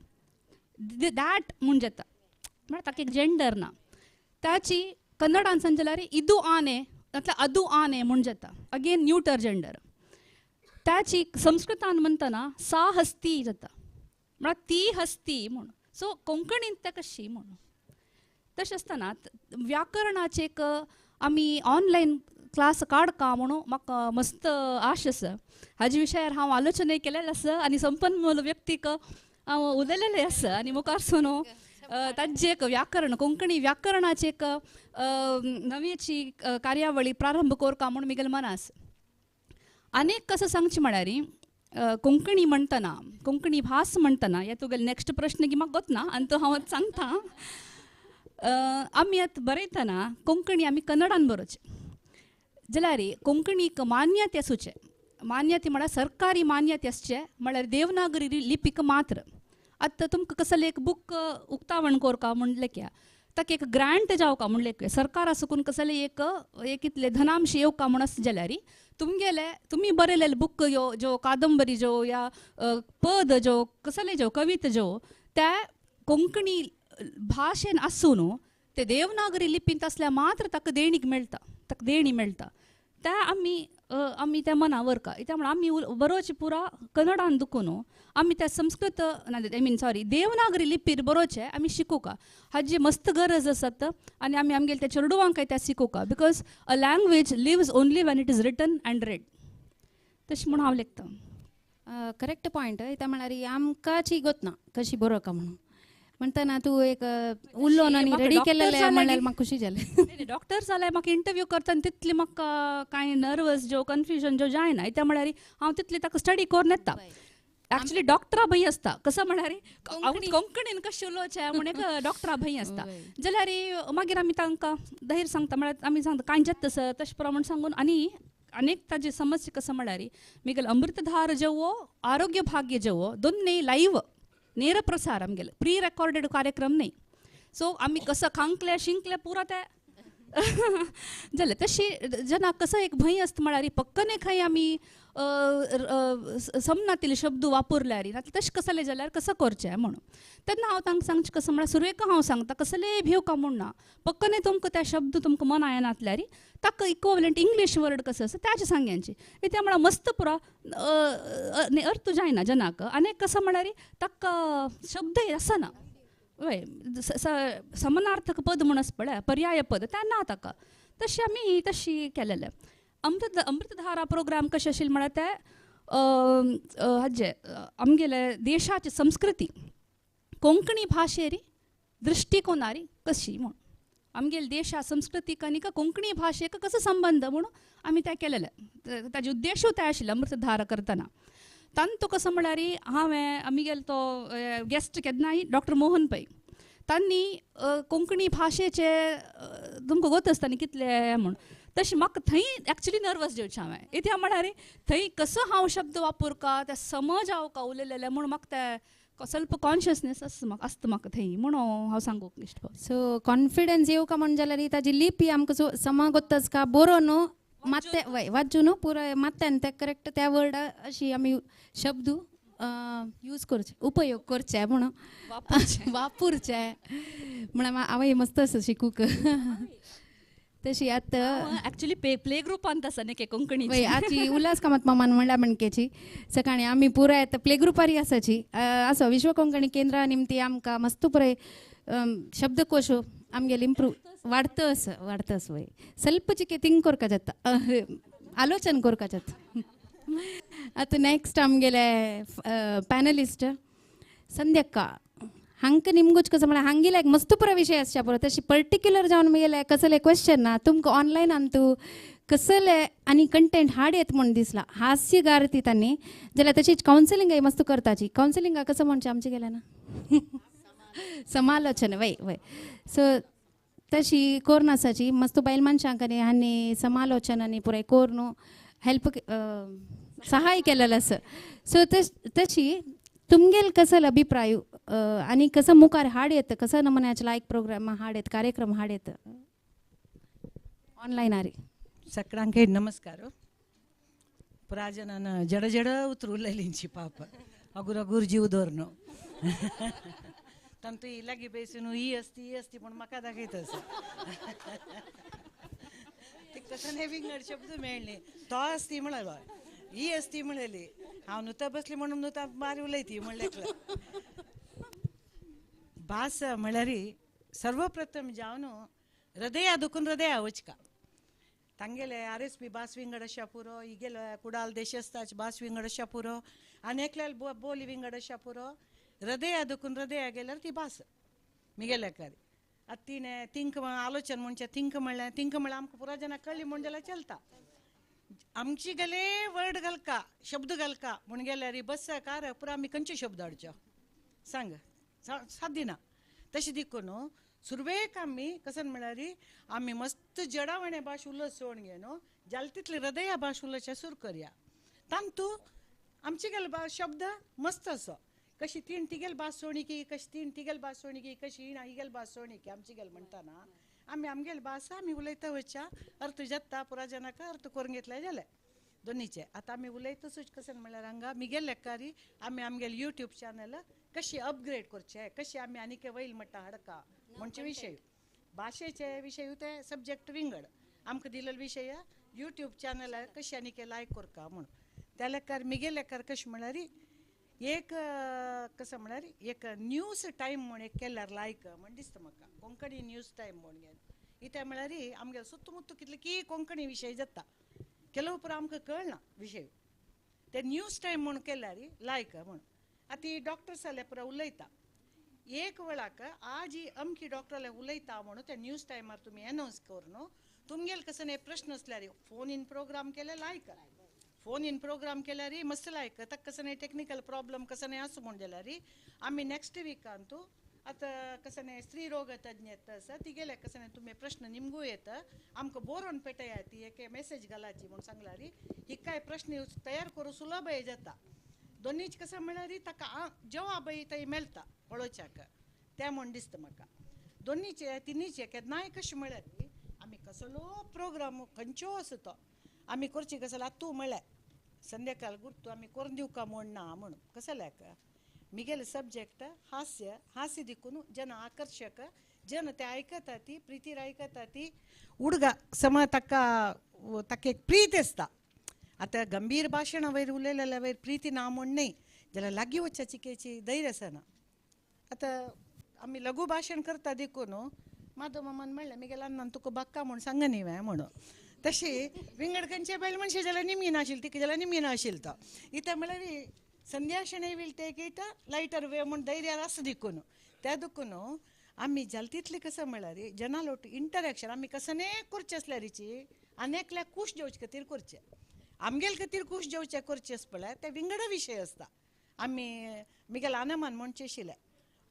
that म्हूण जाता म्हळ्यार ताका एक जेंडर ना त्याची कन्नडान सांगचें जाल्यार इदू आने नातल्यार अदू आने म्हूण जाता अगेन न्यूटर जेंडर त्याची संस्कृतान म्हणटना सा हस्ती जाता म्हळ्यार ती हस्ती म्हूण सो कोंकणींत तें कशी म्हणून तशें आसतना व्याकरणाचे एक आमी ऑनलायन क्लास काडका म्हणून म्हाका मस्त आश आसा हाजे विशयार हांव आलोचनय केलेलें आसा आनी संपन्मूल व्यक्तीक हांव उलयलेलें आसा आनी मुखार सुनो ताजे एक व्याकरण कोंकणी व्याकरणाची एक नवीची कार्यावळी प्रारंभ करता म्हणून म्हगेलें मना आसा आनीक कसं सांगचें म्हळ्यार कोंकणी म्हणटना कोंकणी भास म्हणटना हे तुगेले नेक्स्ट प्रश्न की म्हाका गोतना आनी तो हांव सांगता आमी आतां बरयतना कोंकणी आमी कन्नडान बरोवचें जाल्यार कोंकणीक मान्यते आसूचें मान्यते म्हळ्यार सरकारी मान्यते आसचें म्हळ्यार देवनागरी लिपीक मात्र आतां तुमकां कसले एक बूक उक्तावण करता म्हण लेख्या ताका एक ग्रांट जावका म्हण लेख्या सरकारा सकून कसले एक इतले धनांश येवका म्हण आसा जाल्यार तुमी बरयलेले बूक ज्यो कादंबरी ज्यो या पद ज्यो कसले ज्यो कविता ज्यो त्या कोंकणी भाशेन आसून ते देवनागरी लिपींत आसल्यार मात्र ताका देणीक मेळटा ताका देणी मेळटा त्या आमी त्या मना व्हरका त्यामुळे आमी बरोवचें पुरा कन्नडान दुखून आमी त्या संस्कृत देवनागरी लिपीर बरोवचें आमी शिकोवका हाजी मस्त गरज आसात आनी आमी आमगेले त्या चेडवांकय त्या शिकोवका because a language lives only when it is written and read तशें म्हूण हांव लेखता करेक्ट पॉयंट त्या म्हळ्यार आमकांची गोतना कशी बरोवका म्हणून म्हणटना तूं एक उलोवन आनी रेडी केलेलें म्हळ्यार म्हाका खुशी जालें डॉक्टर जाल्यार म्हाका इंटरव्यू करतना तितली म्हाका कांय नर्वस ज्यो कन्फ्युजन ज्यो जायना त्या म्हळ्यार हांव तितली ताका स्टडी करून येता एक्चुअली डॉक्टरा भंय आसता कसो म्हळ्यार कोंकणीन कशें उलोवचें म्हण एक डॉक्टरा भंय आसता जाल्यार मागीर आमी तांकां धैर्य सांगता म्हळ्यार आमी सांगता कांय जाता सर तशें प्रमाण सांगून आनी अनेक ताजी समस्या कसं म्हळ्यार म्हगेले अमृतधार जेवो आरोग्य भाग्य जेवो दोन्ही लाईव्ह ನೇರ ಪ್ರಸಾರ ಆಮಗೆಲ್ಲ ಪ್ರೀ ರೆಕಾರ್ಡೆಡ್ ಕಾರ್ಯಕ್ರಮ नाही सो आमी कसं खांकले शिंकले पुरा ते जालें तशी जना कसं एक भंय आसता म्हळ्यार पक्कने खंय आमी समनातील शब्द वापरल्यार नातल्यार तशें कसलें जाल्यार कसं करचें म्हणून तेन्ना हांव तांकां सांगचें कसं म्हळ्यार सुरवेक हांव सांगता कसलेय भिवका म्हूण ना पक्कने तुमकां ते शब्द तुमकां मना येनातल्यार ताका इक्वलंट इंग्लीश वर्ड कसं आसा त्याचे सांग्यांचे त्या म्हळ्यार मस्त पुरा अर्थ जायना जनाक आनी कसं म्हळ्यार ताका शब्द आसना वय समानार्थक पद म्हूण आसा पळय पर्याय पद त्या ना ताका तशी आमी तशी केलेलें अमृतधारा प्रोग्राम कशें आशिल्लें म्हळ्यार ते हाजे आमगेले देशाची संस्कृती कोंकणी भाशेरी दृश्टिकोनारी कशी म्हूण आमगेले देशा संस्कृतीक आनी कोंकणी भाशेक कसो संबंध म्हणून आमी तें केलेलें ताजे उद्देशूय ते आशिल्ले अमृतधारा करतना तांतो कसो म्हळ्यार हांवें आमगेलो तो गेस्ट केन्नाय डॉक्टर मोहन पै तांणी कोंकणी भाशेचे तुमकां गोत आसता न्ही कितले म्हूण तशें म्हाका थंय एक्चुली नर्वस जेवचें हांवें कित्याक म्हळ्यार थंय कसो हांव शब्द वापरका ते समज हांव का उलयलेले म्हूण म्हाका ते ಸ್ವಲ್ಪ कॉन्शियसनेस असतं म्हाका थंय म्हणून हांव सांगूंक इश्ट सो कॉन्फिडन्स येवं का म्हणून जाल्यार ताजी लिपी आमकां समा गोत्ताच का बरो न्हू ಮತ್ತೆ वाचू न्हू पुरो ಮತ್ತೆ ते करेक्ट त्या वर्ड अशी आमी शब्द यूज करचे उपयोग करचे म्हणून वापरचे म्हणून हांव मस्त असं शिकूक तशी आतां ॲक्च्युली प्ले ग्रुपांत आसा न्ही कोंकणी वय आची उल्हास कामत मामान म्हणल्या म्हणकेची सकाळी आमी पुराय प्ले ग्रुपारी आसाची असो विश्व कोंकणी केंद्रा निमती आमकां मस्त पुराय शब्दकोश आमगेले इम्प्रूव वाडतस वय ಸ್ವಲ್ಪ ಚಿಕ್ಕೆ थिंक करका जाता आलोचन करका जाता आतां नेक्स्ट आमगेले पॅनलिस्ट संध्याका हांकां निमगूच कसं म्हळ्यार हांगेले एक मस्त पुरो विशय आसच्या पुरो तशी पर्टिक्युलर जावन म्हगेले कसले क्वेश्चन ना तुमकां ऑनलायनान तूं कसले आनी कंटेंट हाड येत म्हूण दिसला हास्य गारती तांणी जाल्यार तशीच कावन्सिलिंगय मस्त करताची कावन्सिलिंगा कसं म्हणचे आमचे गेले ना समालोचन वय वय सो तशी कोरून आसाची मस्त बायल मनशांक आनी आनी समालोचन आनी पुराय कोर न्हू हेल्प सहाय केलेलो आसा सो तशी तुमगेल कसं अभिप्राय आणि कसं मुखार हाड येतं कसं नमुन्याचे लायक प्रोग्राम हाड येत कार्यक्रम हाड येतं ऑनलायन आरी सगळ्यांक नमस्कार पुराज ನಾನು ಜಡ ಜಡ ಉತ್ತರುಲ್ಲಲಿಂಚಿ ಪಾಪ ಅಗುರ ಗುರ್ಜಿ ಉದೋರ್ನು ತಂತು ಇಲಾಗಿ ಬೇಸನು ಈ अस्ती पण म्हाका दाखयतस तसं नेविंग शब्द मेळ्ळे तो अस्ती म्हळलो ही अस्ती म्हळली हांव नुता बसली म्हणून नुता मारी उलयती म्हणलें भास म्हळ्यार सर्वप्रथम जावन हृदया दुखून हृदया वचका तांगेले RSP भास विंगड अशा पुरो हिगेलो कुडाल देशस्ताच भास विंगड अशा पुरो आनी एकल्याल बोली विंगड अशा पुरो हृदया दुखून हृदया गेल्यार ती भास मिगेल्या कारी आतां तिणें थिंक आलोचन म्हणचे थिंक म्हणल्यार आमकां पुरा जाणां कळ्ळी म्हण जाल्यार चलता आमची गेले वर्ड घालका शब्द घालका म्हण गेल्यार ही बस कार पुरा आमी खंयचे शब्द हाडच्यो सांग सादी ना तशें देखून सुरवेक आमी कसन म्हळ्यार आमी मस्त जडावणे भाश उलस सोण घे न्हू जाल तितले हृदया भाश उलसचे सुरू करया तांतू आमची गेल शब्द मस्त असो कशी तीन तिगेल भास सोणिकी कशी तीन तिगेल भास सोणिकी कशी हिगेल भास सोणिकी आमची गेल म्हणटाना आमी आमगेल भास आमी उलयता वयच्या अर्थ जत्ता पुरा जनाक अर्थ करून घेतले जाले दोनीचे आतां आमी उलयतसूच कसन म्हळ्यार हांगा मिगेल लेखारी आमी आमगेल YouTube चॅनल कशी अपग्रेड करचे कशी आमी आनीक वयल मट्टा हाडका म्हणचे विशय भाशेचे विशय ते सब्जेक्ट विंगड आमकां दिलेलो विशय YouTube चॅनल कशी आनीक लायक करका म्हूण त्या लेखार मिगेल लेखार कशें म्हळ्यार एक कसं म्हळ्यार एक न्यूज टायम म्हूण एक केल्यार लायक म्हण दिसता म्हाका कोंकणी न्यूज टायम म्हूण घेवन इथे म्हळ्यार आमगे सुತ್ತमुत्त कितले की कोंकणी विशय जाता ಕೆಲವು ಪುರ ಆಮಕ್ಕೆ ಕಳ್ನ ವಿಷಯ ते न्यूज टायम म्हणून केल्यार लायक म्हणून आतां डॉक्टर्स जाल्यार पुरा उलयता एक वळाक आज ही अमकी डॉक्टरले उलयता म्हणून ते न्यूज टायमार तुमी अनाउन्स कर न्हू तुमगेल कसं प्रश्न असल्यार फोन इन प्रोग्राम केले लायक फोन इन प्रोग्राम केल्यार मस्त लायक ताका कसं टेक्निकल प्रॉब्लम कसं आसूं म्हण जाल्यार आमी नेक्स्ट विकांतू आता कसं स्त्री रोग तज्ञ येता तिगेले कसं तुम्ही प्रश्न निमगू येता आमकां बोरोन पेटया ती एक मेसेज घालाची म्हणून सांगल्यार ही काय प्रश्न तयार करूं सुलभ जाता दोनीच कसं म्हळ्यार ताका जवाबय थंय मेळटा पळोवच्याक त्या म्हण दिसता म्हाका दोनीचे तिनीचे केन्नाय कशें म्हळ्यार आमी कसलो प्रोग्राम खंयच्यो असो तो आमी करची कसं तूं म्हळ्यार संध्याकाळ गुर्तू आमी करून दिवका म्हण ना म्हणून कसं लायक मिगेल सब्जेक्ट हास्य हास्य दिकून जन आकर्षक जन ते ऐकता ती प्रीतीर ऐकता ती हुಡುಗ सम ताका एक प्रीती आसता आतां गंभीर भाशण वयर उलयलेल्या वयर प्रीती ना म्हण न्ही जाल्यार लागीं वचच्या चिकेची धैर्य आसना आतां आमी लघु भाशण करता देखून माधव मामान म्हणलें मिगेल अण्णान तुका बाक्का म्हूण सांग न्ही हांवें म्हणून तशी विंगड खंयचे बायल मनशे जाल्यार निमी नाशिल्ली तिका जाल्यार निमी नाशिल्लो तो इथे म्हळ्यार संध्या शनै विल टेक इट लायटर वे म्हूण धैर्य आसा देखून त्या देखून आमी जाल तितले कसं म्हळ्यार जना लोट इंटरेक्शन आमी कसने करचे असल्यारीची आनेकल्याक खूश जेवचे खातीर करचे आमगेल खातीर खूश जेवचे करचे आस पळय ते विंगड विशय आसता आमी मिगेल आनमान म्हणचे आशिल्ले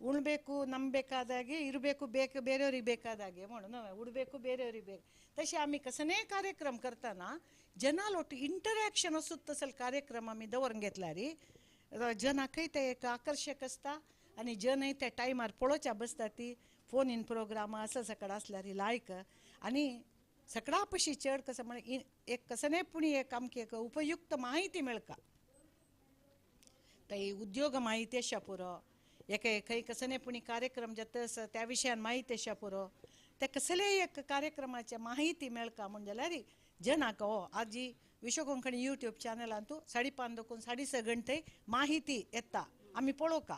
ಉಣ್ಬೇಕು ನಂಬೇಕಾದಾಗೆ ಇರಬೇಕು ಬೇಕು ಬೇರೆಯವ್ರಿಗೆ ಬೇಕಾದಾಗೆ म्हणून ಉಡ್ಬೇಕು ಬೇರೆಯವ್ರಿಗೆ ಬೇಕು तसे आमी कसने कार्यक्रम करताना जनाल ಒಟ್ಟು इंटरॅक्शन असत तसल कार्यक्रम आमी दवरून घेतल्यार जनाकय ते एक आकर्षक असता आणि जनय त्या टायमार पळोवच्या बसता ती फोन इन प्रोग्राम असं सकाळ असल्यार लायक आणि सकाळा पशी चड कसं म्हण एक कसने पुणी एक आमके एक उपयुक्त माहिती मेळका ते उद्योग माहिती अशा पुरो एके खंय कसने पुणी कार्यक्रम जाता त्या विशयान माहिती अशा पुरो ते कसले एक कार्यक्रमाचे माहिती मेळका म्हणजे जाल्यार जनाक आजी विश्व कोंकणी यूट्यूब चॅनलांतू 5:30 देखून 6:30 घंटे माहिती येता आम्ही पळोवका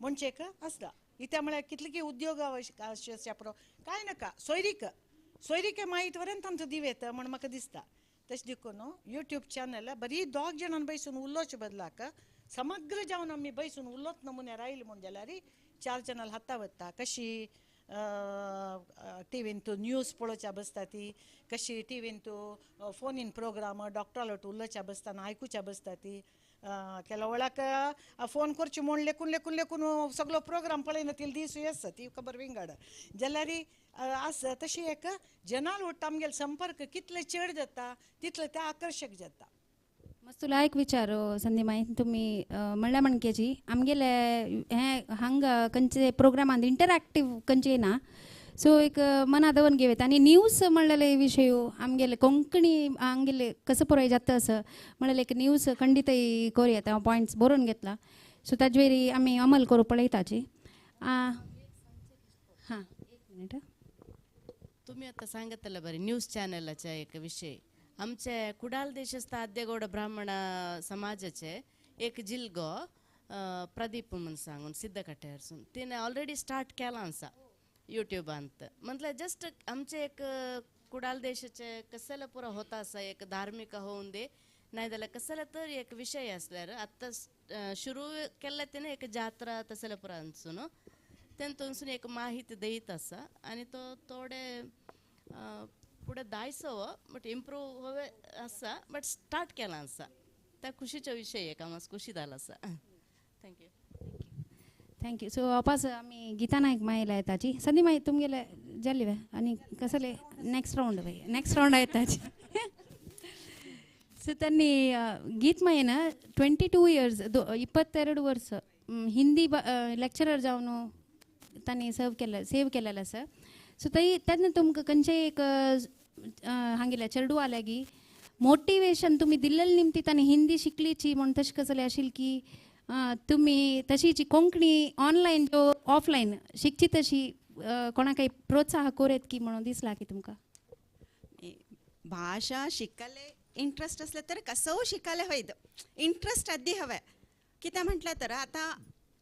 म्हणजे एक आसता इत्या म्हळ्यार कितले की उद्योग आवश्यक पुरो काय नाका सोयरीक माहिती वरेन तांचो दिवेत म्हण म्हाका दिसता तशें देखून यूट्यूब चॅनल बरी 2 जाणां बैसून उलोवचे बदलाक समग्र जावन आमी बैसून उलोत नमुने राहिली म्हणजे जाल्यार 4 चॅनल हाता वता कशी टीव्हींतू न्यूज पळोवच्या बसता ती कशी टीव्हींतू फोन इन प्रोग्राम डॉक्टरालो उलोवच्या बसतना आयकुच्या बसता ती केल्या वेळाक फोन करची म्हूण लेकून सगळो प्रोग्राम पळयना ती दीस आसता ती खबर विंगड जाल्यार आस तशी एक जनाल उट्टा आमगेले संपर्क कितले चड जाता तितले ते आकर्षक जाता मस्त तुला एक विचारो संदीमाई तुम्ही म्हणल्या म्हणकेची आमगेले हे हांग खंयचे प्रोग्रामांत इंटरॅक्टीव खंयचे ना सो एक मना दवन घेवेत आणि न्यूज म्हणलेले विषय आमगेले कोंकणी आमगेले कसं पुराय जाता असं म्हणलें एक न्यूज खंडितय करूं येता पॉयंट्स बरोवन घेतला सो ताजे वेरी आमी अमल करूं पळयताची हां एक मिनिट तुम्ही आता सांगितलं बरे न्यूज चॅनलाचा एक विषय आमचे कुडाल देशस्थ आद्यगौड ब्राह्मण समाजाचे एक जिल्गो प्रदीप म्हणून सांगून सिद्धकट्ट्यारसून तिने ऑलरेडी स्टार्ट केला असा यूट्यूबांत म्हटलं जस्ट आमचे एक कुडाल देशाचे कसलं पुरा होता असा एक धार्मिक होऊन दे नाही जाल्यार कसलं तर एक विषय असल्यार आत्ता सुरू केला तिने एक जात्रा तसलं पुरांसून तेंतून एक माहिती देत असा आणि तो थोडे पुढे दायसो बट इम्प्रूव हवे असा बट स्टार्ट केला असा त्या खुशीचा विषय एक आम्हाला खुशी झाला असा थँक्यू थँक्यू सो वापस आमी गीता नायक मायला येताची संदी माई तुमगेले जाली वे आनी कसले नेक्स्ट राउंड येताची सो त्यांनी गीत मायेन 22 इयर्स 22 वर्स हिंदी लेक्चरर जावन तांणी सेव केलेलं आसा सो तेन्ना तुमकां खंयचे एक हांगेले चेडू आल्यागी मोटिवेशन तुमी दिल्लेले निमती तांणी हिंदी शिकलीची म्हण तशें कसले आशिल्ली की तुम्ही तशीची कोंकणी ऑनलायन जो ऑफलायन शिकची तशी कोणाकय प्रोत्साह कोरेत की म्हणून दिसला की तुमकां भाषा शिकले इंट्रस्ट असले तर कसं शिकायला हवं इंट्रस्ट अगदी हवं कित्याक म्हटलं तर आता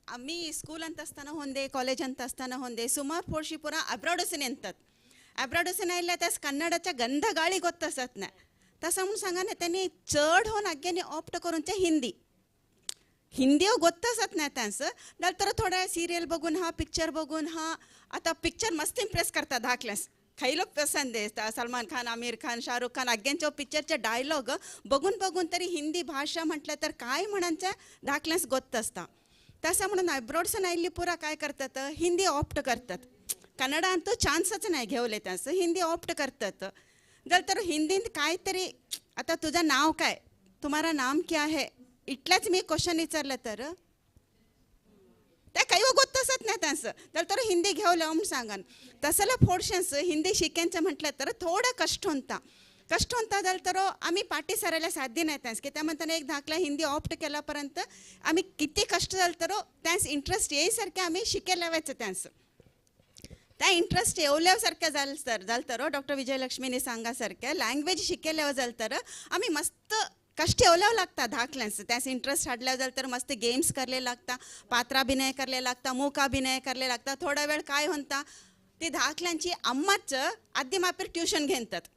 आम्ही स्कूलांत असताना होंदे कॉलेजांत असताना होंदे सुमार पोर्शी पुरा अब्रॉड वचून येतात अब्रॉड वचून आयल्या त्यास कन्नडाच्या गंध गाळी गोत्त आसत ना तसं म्हणून सांगा ना त्यांनी चड होऊन आग्यानी ऑप्ट करून ते हिंदी गोत्त आसत ना त्यांचं नंतर थोडा सिरियल बघून हा पिक्चर बघून हा आता पिक्चर मस्त इम्प्रेस करता धाकल्यास काही लोक पसंद आहे सलमान खान आमिर खान शाहरुख खान आग्यांच्या पिक्चरचे डायलॉग बघून तरी हिंदी भाषा म्हटलं तर काय म्हणायचं धाकल्यास गोत्त असता तसं म्हणून अब्रॉडसून आयिल्ली पुरा काय करतात हिंदी ऑप्ट करतात कन्नडा अंतू चान्सच नाही घेवले त्याचं हिंदी ऑप्ट करतात जर तर हिंदीत काहीतरी आता तुझं नाव काय तुम्हारा नाम क्या है इतल्याच मी क्वेश्चन विचारलं तर त्या काही गोत्त असत नाही त्यांचं तर हिंदी घेवलं म्हणून सांगान तसलं फोडशेंस हिंदी शिकायचं म्हटलं तर थोडं कष्ट होता जाल्यार तर आम्ही पाठी सरायला साध्य नाही त्यांस की त्या म्हणताना एक धाकला हिंदी ऑप्ट केल्यापर्यंत आम्ही किती कष्ट जालं तर त्यांस इंटरेस्ट येईसारखे आम्ही शिकायला लावायचं त्यांचं त्या इंटरेस्ट येवल्यासारख्या जाल तर डॉक्टर विजयलक्ष्मीने सांगासारख्या लँग्वेज शिकयल्या जाल तर आम्ही मस्त कष्ट येवल्यावर लागता धाकल्यांस त्यास इंटरेस्ट हाडल्या जाल तर मस्त गेम्स करले लागता पात्राभिनय करले लागता मूकाभिनय करले लागता थोडा वेळ काय होता ती धाकल्यांची अम्माच आद्दी मापेर ट्युशन घेतात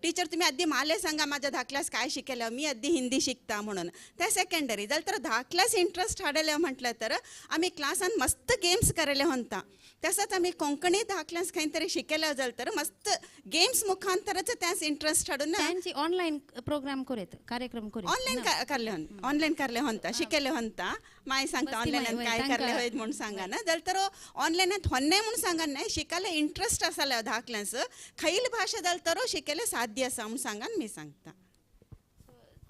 टीचर तुम्ही आधी माले सांगा माझ्या धाकल्यास काय शिकयलं मी आधी हिंदी शिकता म्हणून त्या सेकंडरी जाल्यार तर धाकल्यास इंटरेस्ट हाडले म्हटलं तर आम्ही क्लासान मस्त गेम्स करले होता तसंच आम्ही कोंकणी धाकल्यास खंय तरी शिकयल्या जाल्यार तर मस्त गेम्स मुखांतरच त्यास इंटरेस्ट हाडून ऑनलायन प्रोग्राम करेत कार्यक्रम करेत ऑनलायन करले होता शिकयले होता माय सांगता ऑनलायन काय करले होय म्हणून सांगा ना जाल्यार तर ऑनलायनात होन्ने म्हणून सांगा नाही शिकायला इंटरेस्ट आसले धाकल्यांस खैल भाषा जाल्यार तर शिकयले साध्य आसा म्हणून सांगा मी सांगता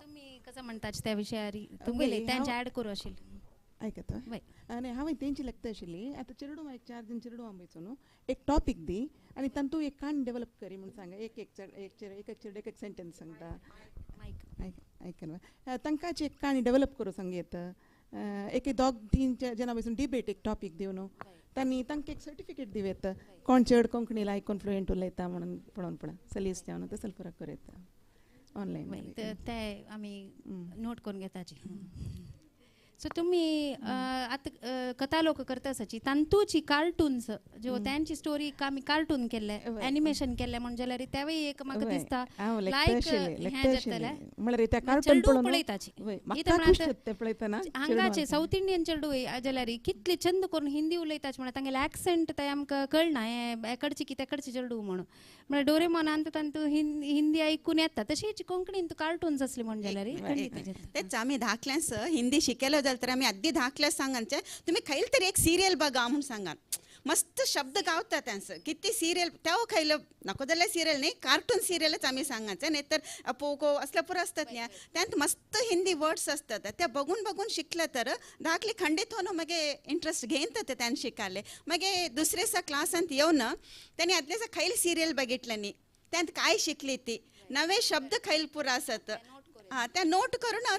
तुम्ही कसं म्हणतात त्या विषयार तुमगेले त्यांच्या ऍड करू असेल आयकता वय आनी हांवें तेंची लागता आशिल्ली आतां चेडूं म्हाका 4 दिन चेडूं आंबयचो न्हू एक टॉपीक दी आनी तांतूं एक काण डेवलप करी म्हूण सांगा एक सेंटेन्स सांगता आयकन तांकां एक काणी डेवलप करूं सांगेत एक दोग तीन जना बसून डिबेट एक टॉपीक दिव न्हू तांणी तांकां एक सर्टिफिकेट दिवेत कोण चड कोंकणी लायकून फ्लुएंट उलयता म्हणून पळोवन सलीस जावन तसले फरक करेत ऑनलायन ते आम्ही नोट करून घेताची सो तुम्ही आता कथा लोक करता आसाची तांतूची कार्टून्स जो त्यांची स्टोरी आमी कार्टून केल्ले एनिमेशन केल्ले म्हणजे जाल्यार त्यावेळी एक म्हाका दिसता लायक म्हळ्यार त्या कार्टून पळोवन पळयताची म्हाका खुश ते पळयतना हांगाचे साऊथ इंडियन चेडू जाल्यार कितले छंद करून हिंदी उलयताचे म्हणून तांगेले ऍक्सेंट ते आमकां कळना हे एकडची की तेकडचे चेडू म्हणून म्हळ्यार डोरेमॉनांत तांतू हिंदी ऐकून येता तशीच कोंकणीन कार्टून्स असले म्हणजे जाल्यार तेच आम्ही धाकल्यांस हिंदी शिकेलो जाल्यार तर आम्ही अगदी धाकल्या सांगांचे तुम्ही खैल तरी एक सिरियल बघा म्हणून सांगा मस्त शब्द गावता त्यांचं किती सिरियल तेव्हा खैलं नको जाल्यार सिरियल नाही कार्टून सिरियलच आम्ही सांगायचं नाही तर पोगो असल्या पुरं असतात न्या त्यात मस्त हिंदी वर्ड्स असतात त्या बघून बघून शिकलं तर धाकली खंडित होणं मागे इंटरेस्ट घेईन तर त्यांनी शिकाले मागे दुसऱ्याचा क्लासांत येऊन त्यांनी आदल्याचा खैल सिरियल बघितलं नी त्यात काय शिकली ती नवे शब्द खैल पुरा असत हा त्या नोट करून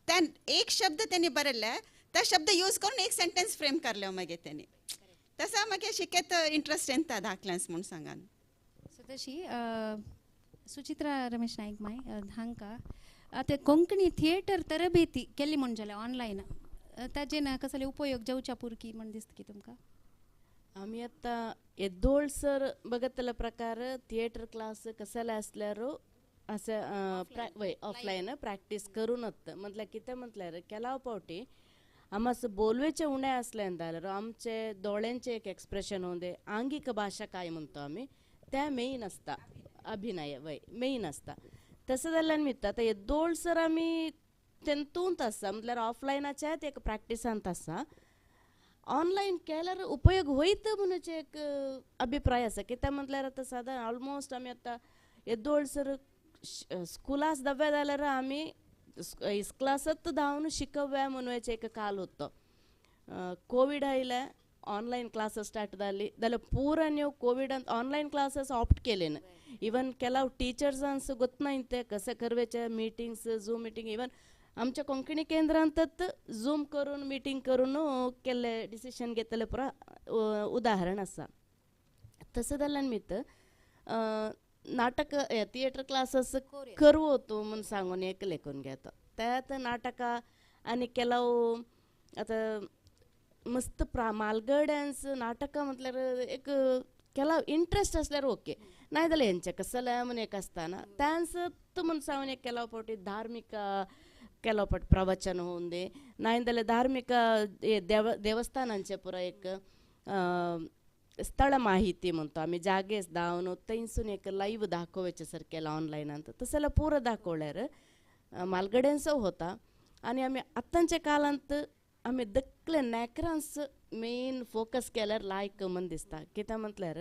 त्या एक शब्द त्यांनी बरयला त्या शब्द यूज करून एक सेंटेन्स फ्रेम करले मागे त्यांनी तसा मागे शिकेत इंटरेस्ट येता धाकल्यांस म्हणून सांगान सो तशी सुचित्रा रमेश नाईक माय हांकां आता कोंकणी थिएटर तरबेती केल्ली म्हणजे जाल्यार ऑनलायन ताजेन कसले उपयोग जावच्या पुरकी म्हण दिसता की तुमकां आम्ही आता एद्दोळसर बघतल्या प्रकार थिएटर क्लास कसले असल्यारो असं ऑफलाईन प्रॅक्टिस करूनच म्हटल्यार कितें म्हटल्यार केला पावटी आमास बोलवेचे उणे असल्यान जाल्यार आमचे दोळ्यांचे एक एक्सप्रेशन होंदे आंगीक भाषा काय म्हणतो आम्ही त्या मेन असता अभिनय वय मेन असता तसं जाल्यार मित्ता आता एद्दोळसर आमी तेंतूंत आसा म्हटल्यार ऑफलायनाच्याच एक प्रॅक्टिसांत आसा ऑनलायन केल्यार उपयोग होईत म्हणून एक अभिप्राय आसा कित्याक म्हटल्यार आतां सादारण ऑलमोस्ट आमी आतां येद्दोळसर स्कुलास दव्या जाल्यार आमी क्लासत धावन शिकव्या म्हणून एक काल होतो कोविड आयले ऑनलायन क्लासेस स्टार्ट जाली जाल्यार पूरा न्यू कोविडान ऑनलायन क्लासेस ऑप्ट केले इवन केला टीचर्सांस गोतनाय ते कसे करवेचे मिटिंग्स झूम मिटींग इवन आमच्या कोंकणी केंद्रांतच झूम करून मिटींग करून केल्ले डिसिशन घेतले पुरा उदाहरण आसा तसं जाल्यार मित नाटक थिएटर क्लासेस करू तू म्हणून सांगून एक लेखून घेता त्यात नाटका आणि केलाव आता मस्त मालगड्यांस नाटकां म्हटल्यार एक केला इंट्रस्ट असल्यार ओके नाही जाल्यार हेंचे कसले म्हणून एक आसतना त्यांस म्हणून सांगून एक केला पावटी धार्मिक केलो पट प्रवचन होऊन दे नाही जाल्यार धार्मिक देवस्थानांचे पुरा एक स्थळ माहिती म्हणतो आम्ही जागेस धावन थंयसून एक लाईव्ह दाखोवचे सर केला ऑनलायनांत तसं जाल्यार पुरो दाखवल्यार मालगड्यांचो होता आणि आमी आतांच्या काळांत आमी दखले नॅकरांस मेन फोकस केल्यार लायक म्हण दिसता कित्याक म्हटल्यार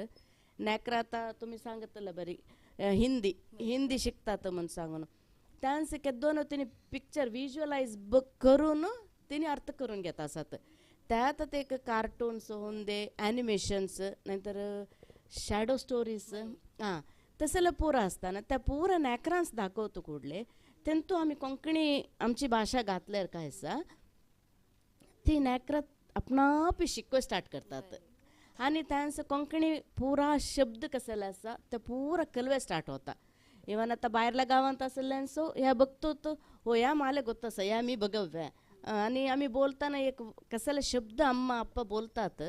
नॅकरां आतां तुमी सांगतले बरी हिंदी शिकतात म्हण सांगून त्यांस केदोन तेणी पिक्चर विज्युअलायज करून तेणी अर्थ करून घेता आसात त्यात ते एक कार्टून्स होऊन दे ॲनिमेशन्स नाहीतर शॅडो स्टोरीज हां तसले पुरा असताना त्या पुरा नॅकरांस दाखवतो कुडले तेंतू आमी कोंकणी आमची भाषा घातल्यार काय आसा ती नॅकरां आपणाप शिकूंक स्टार्ट करतात आनी त्यांस कोंकणी पुरा शब्द कसले आसा ते पुरा कलवे स्टार्ट होता इवन आता भायरल्या गावांत आसल्यान सो ह्या बघतो हो ह्या माले गोत्ता ह्या मी बघव्या आणि आम्ही बोलताना एक कसले शब्द अम्मा अप्पा बोलतात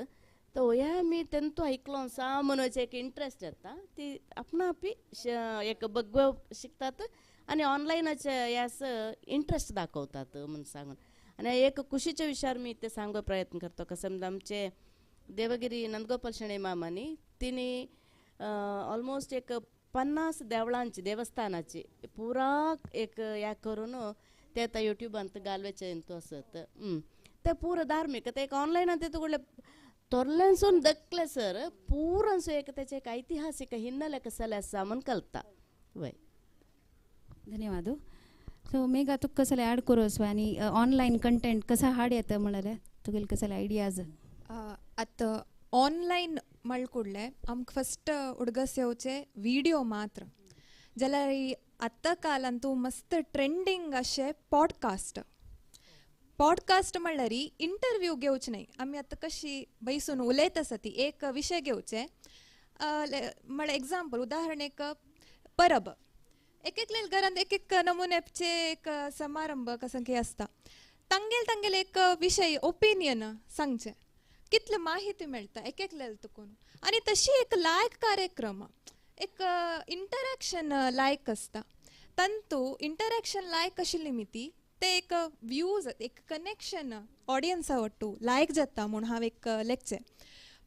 तर ह्या मी तेंतू ऐकलो सा म्हणून एक इंटरेस्ट येता ती आपणापी एक बघ शिकतात आणि ऑनलायनाचे यास इंटरेस्ट दाखवतात म्हणून सांगून आणि एक खुशीचे विचार मी ते सांगू प्रयत्न करतो कसं आमचे देवगिरी नंदगोपाल शणे मामानी तिने ऑलमोस्ट एक 50 देवळांची देवस्थानाची पुरा एक या करून ते आता यूट्यूबांत घालवेचे इंतू असत ते पुरा धार्मिक ते एक ऑनलायन ते तुगडले तोरल्यांसून दखले सर पुरांसो एक त्याचे एक ऐतिहासिक हिन्ನೆಲೆ कसले आसा म्हण कळता वय धन्यवाद सो मेघा तुका कसले ॲड करूस आनी ऑनलायन कंटेंट कसा हाड येता म्हळ्यार तुगेले कसले आयडियाज आतां ऑनलायन म्हळ्ळ कुडले आमकां फस्ट उडगस येवचे विडियो मात्र जाल्यार आत्ता कालांतू मस्त ट्रेंडींग अशे पॉडकास्ट म्हणल्यार इंटरव्यू घेवचे न्हय आमी आतां कशी बैसून उलयता आसा ती एक विशय घेवचे म्हळ्यार एग्जाम्पल उदाहरण एक परब एक घरांत एक नमुन्याचे एक समारंभ कसं की आसता तांगेल एक विशय ओपिनियन सांगचे कितले माहिती मेळटा एकलेल तुकून आनी तशी एक लायक कार्यक्रम एक इंटरॅक्शन लायक आसता तंतू इंटरॅक्शन लायक आशिल्ली मिती ते एक व्यूज एक कनेक्शन ऑडियन्सा वट्टू लायक जाता म्हूण हांव एक लेखचे